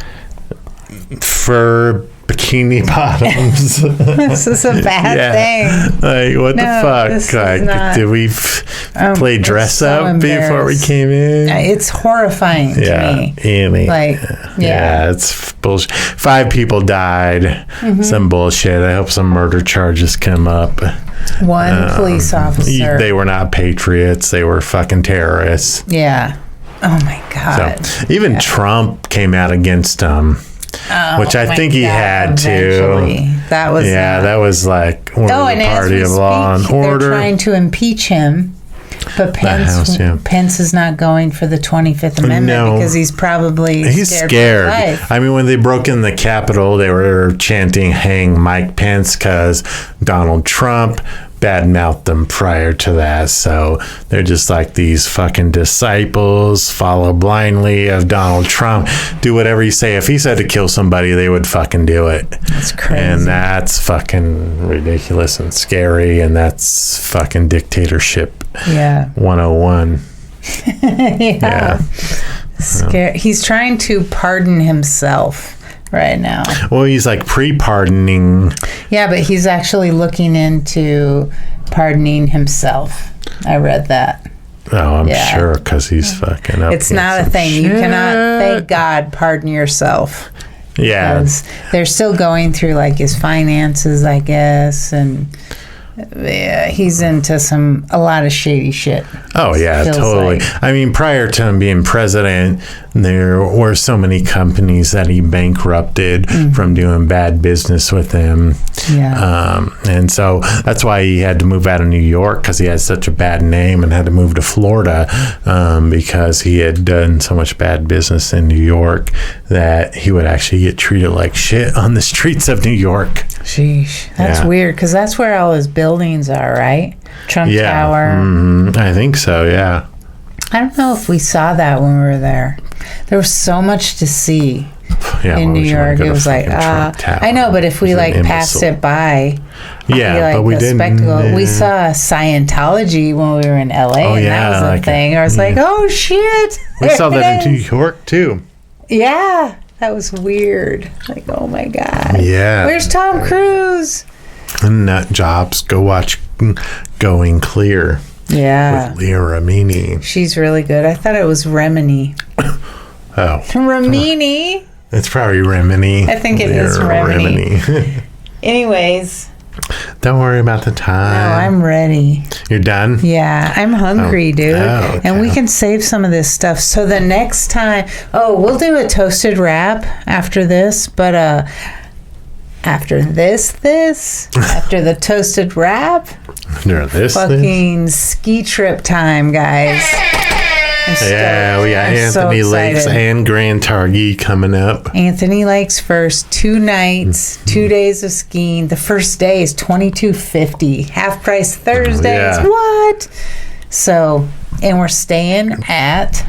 Speaker 2: fur bikini bottoms.
Speaker 1: This is a bad thing.
Speaker 2: Like, what the fuck? Like, did we play dress up before we came in?
Speaker 1: It's horrifying to me. Like,
Speaker 2: yeah, it's bullshit. 5 people died. Some bullshit. I hope some murder charges come up.
Speaker 1: One police officer.
Speaker 2: They were not patriots. They were fucking terrorists.
Speaker 1: Yeah. Oh my God.
Speaker 2: So, even Trump came out against them. Which I think he had to.
Speaker 1: That was
Speaker 2: that was like one of the party of law and order.
Speaker 1: They're trying to impeach him, but Pence is not going for the 25th Amendment because he's probably scared. For his life.
Speaker 2: I mean, when they broke in the Capitol, they were chanting "Hang Mike Pence" because Donald Trump badmouthed them prior to that. So they're just like these fucking disciples, follow blindly of Donald Trump, do whatever you say. If he said to kill somebody, they would fucking do it.
Speaker 1: That's crazy.
Speaker 2: And that's fucking ridiculous and scary, and that's fucking dictatorship 101.
Speaker 1: He's trying to pardon himself right now.
Speaker 2: Well, he's like pre-pardoning.
Speaker 1: Yeah, but he's actually looking into pardoning himself. I read that.
Speaker 2: Oh, I'm sure, because he's fucking up.
Speaker 1: It's not a thing. You cannot, thank God, pardon yourself.
Speaker 2: Yeah.
Speaker 1: Because they're still going through, like, his finances, I guess, and... Yeah, he's into a lot of shady shit.
Speaker 2: Oh, yeah, totally. Like. I mean, prior to him being president, there were so many companies that he bankrupted from doing bad business with him.
Speaker 1: Yeah.
Speaker 2: And so that's why he had to move out of New York, because he had such a bad name, and had to move to Florida because he had done so much bad business in New York that he would actually get treated like shit on the streets of New York.
Speaker 1: Sheesh. That's weird, because that's where all his buildings are, right? Trump Tower.
Speaker 2: I think so, yeah.
Speaker 1: I don't know if we saw that when we were there. There was so much to see.
Speaker 2: Yeah,
Speaker 1: in
Speaker 2: why
Speaker 1: New
Speaker 2: would you wanna
Speaker 1: York.
Speaker 2: go
Speaker 1: It
Speaker 2: to
Speaker 1: was like,
Speaker 2: fucking Trump Tower?
Speaker 1: I know, but if we
Speaker 2: He's an
Speaker 1: like passed
Speaker 2: imbecile.
Speaker 1: it by,
Speaker 2: Yeah,
Speaker 1: like
Speaker 2: but we
Speaker 1: a
Speaker 2: didn't.
Speaker 1: spectacle. We saw Scientology when we were in LA,
Speaker 2: Oh,
Speaker 1: and
Speaker 2: yeah,
Speaker 1: that was a
Speaker 2: like
Speaker 1: thing. I was like, oh shit!
Speaker 2: We saw
Speaker 1: there
Speaker 2: that
Speaker 1: it
Speaker 2: in New
Speaker 1: is.
Speaker 2: York too.
Speaker 1: Yeah, that was weird. Like, oh my god.
Speaker 2: Yeah.
Speaker 1: Where's Tom Cruise?
Speaker 2: And Nut Jobs. Go watch Going Clear
Speaker 1: Yeah.
Speaker 2: with Leah Remini.
Speaker 1: She's really good. I thought it was Remini.
Speaker 2: Oh,
Speaker 1: Remini.
Speaker 2: it's probably Remini.
Speaker 1: I think it is Remini. Anyways,
Speaker 2: Don't worry about the
Speaker 1: no,
Speaker 2: time.
Speaker 1: I'm ready.
Speaker 2: You're done?
Speaker 1: Yeah, I'm hungry, dude.
Speaker 2: Oh, okay.
Speaker 1: And we can save some of this stuff. So the next time, we'll do a toasted wrap after this, but after after the toasted wrap,
Speaker 2: During this thing?
Speaker 1: fucking ski trip time, guys. I'm
Speaker 2: Yeah,
Speaker 1: stoked.
Speaker 2: we got
Speaker 1: I'm so
Speaker 2: Anthony Lakes
Speaker 1: excited.
Speaker 2: and Grand Targhee coming up.
Speaker 1: Anthonylakes first, 2 nights, 2 days of skiing. The first day is $22.50. Half price Thursdays.
Speaker 2: Yeah.
Speaker 1: What? So, and we're staying at.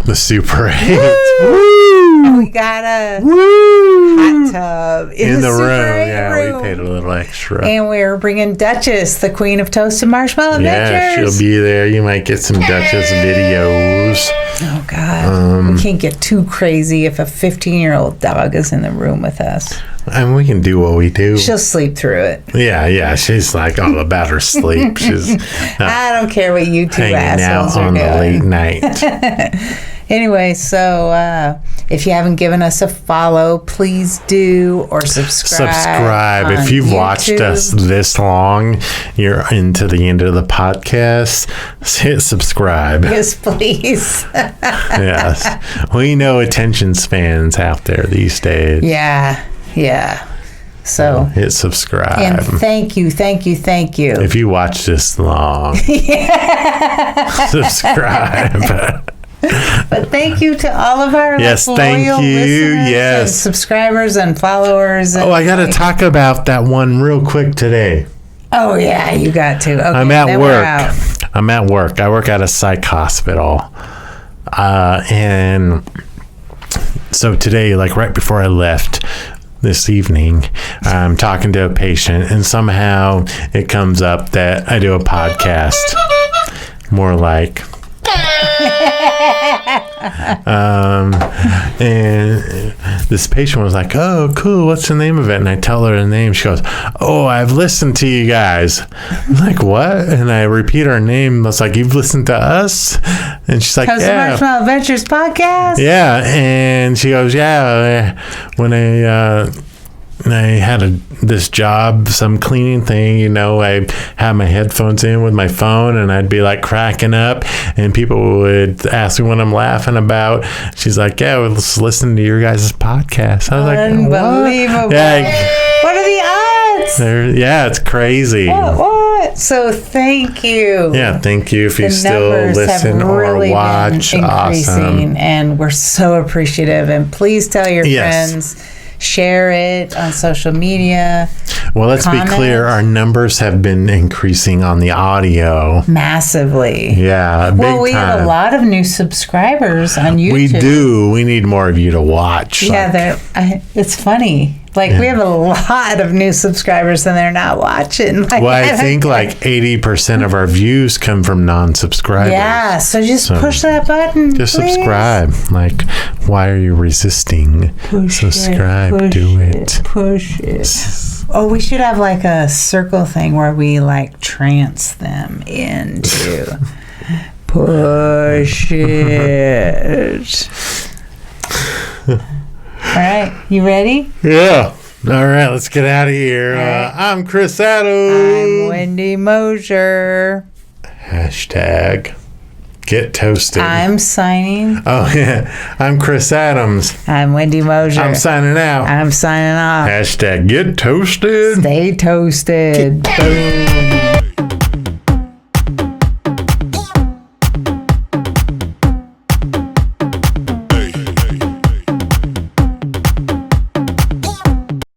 Speaker 2: The Super 8.
Speaker 1: We got a
Speaker 2: Woo!
Speaker 1: hot tub
Speaker 2: In the
Speaker 1: Super
Speaker 2: room.
Speaker 1: 8
Speaker 2: Yeah,
Speaker 1: room.
Speaker 2: we paid a little extra.
Speaker 1: And we're bringing Duchess, the queen of Toastedmarshmallowadventures.
Speaker 2: Yeah, she'll be there. You might get some Duchess videos.
Speaker 1: Oh God, we can't get too crazy if a 15-year-old dog is in the room with us.
Speaker 2: And we can do what we do.
Speaker 1: She'll sleep through it.
Speaker 2: Yeah, she's like all about her sleep. She's
Speaker 1: I don't care what you two
Speaker 2: hanging out
Speaker 1: assholes are
Speaker 2: on the late
Speaker 1: doing.
Speaker 2: night.
Speaker 1: Anyway, so if you haven't given us a follow, please do, or subscribe. on
Speaker 2: If you've watched
Speaker 1: YouTube.
Speaker 2: us this long, you're into the end of the podcast, hit subscribe.
Speaker 1: Yes, please.
Speaker 2: Yes. We know attention spans out there these days.
Speaker 1: Yeah. So,
Speaker 2: Hit subscribe.
Speaker 1: and thank you.
Speaker 2: If you watch this long, subscribe.
Speaker 1: But thank you to all of our
Speaker 2: Yes,
Speaker 1: loyal
Speaker 2: thank you.
Speaker 1: listeners
Speaker 2: Yes.
Speaker 1: and subscribers and followers. And
Speaker 2: Oh, I got to talk about that one real quick today.
Speaker 1: Oh yeah, you got to. Okay,
Speaker 2: I'm at
Speaker 1: then we're
Speaker 2: work.
Speaker 1: out.
Speaker 2: I'm at work. I work at a psych hospital. And so today, like right before I left this evening, I'm talking to a patient, and somehow it comes up that I do a podcast. More like. And this patient was like, oh, cool, what's the name of it? And I tell her the name. She goes, oh, I've listened to you guys. I'm like, what? And I repeat her name. I was like, you've listened to us? And she's like, yeah.
Speaker 1: Toastedmarshmallowadventures podcast.
Speaker 2: Yeah. And she goes, yeah, when I had this job, some cleaning thing, I had my headphones in with my phone, and I'd be like cracking up, and people would ask me what I'm laughing about. She's like, yeah, well, let's listen to your guys' podcast. I was like,
Speaker 1: Unbelievable.
Speaker 2: what? Yeah,
Speaker 1: What are the odds?
Speaker 2: yeah, it's crazy.
Speaker 1: What? So thank you.
Speaker 2: Yeah, thank you if you
Speaker 1: The
Speaker 2: still
Speaker 1: numbers
Speaker 2: listen
Speaker 1: have
Speaker 2: or
Speaker 1: really
Speaker 2: watch.
Speaker 1: been increasing,
Speaker 2: Awesome.
Speaker 1: and we're so appreciative. And please tell your
Speaker 2: Yes.
Speaker 1: friends, share it on social media.
Speaker 2: Well, let's be clear.
Speaker 1: Comments.
Speaker 2: Our numbers have been increasing on the audio.
Speaker 1: Massively.
Speaker 2: Yeah, big
Speaker 1: Well, we
Speaker 2: time.
Speaker 1: have a lot of new subscribers on YouTube.
Speaker 2: We do. We need more of you to watch.
Speaker 1: Yeah, it's funny. Like, we have a lot of new subscribers and they're not watching. Like,
Speaker 2: Well, I think like 80% of our views come from non-subscribers.
Speaker 1: Yeah, so just push that button.
Speaker 2: Just
Speaker 1: please.
Speaker 2: subscribe. Like, why are you resisting? Subscribe. Do it.
Speaker 1: Push it. Oh, we should have like a circle thing where we like trance them into push it. All right, you ready?
Speaker 2: Yeah. All right, let's get out of here. I'm Chris Adams.
Speaker 1: I'm Wendy Mosier.
Speaker 2: Hashtag get toasted.
Speaker 1: I'm signing.
Speaker 2: Oh, yeah. I'm Chris Adams.
Speaker 1: I'm Wendy Mosier.
Speaker 2: I'm signing out.
Speaker 1: I'm signing off.
Speaker 2: Hashtag get toasted.
Speaker 1: Stay toasted. Boom.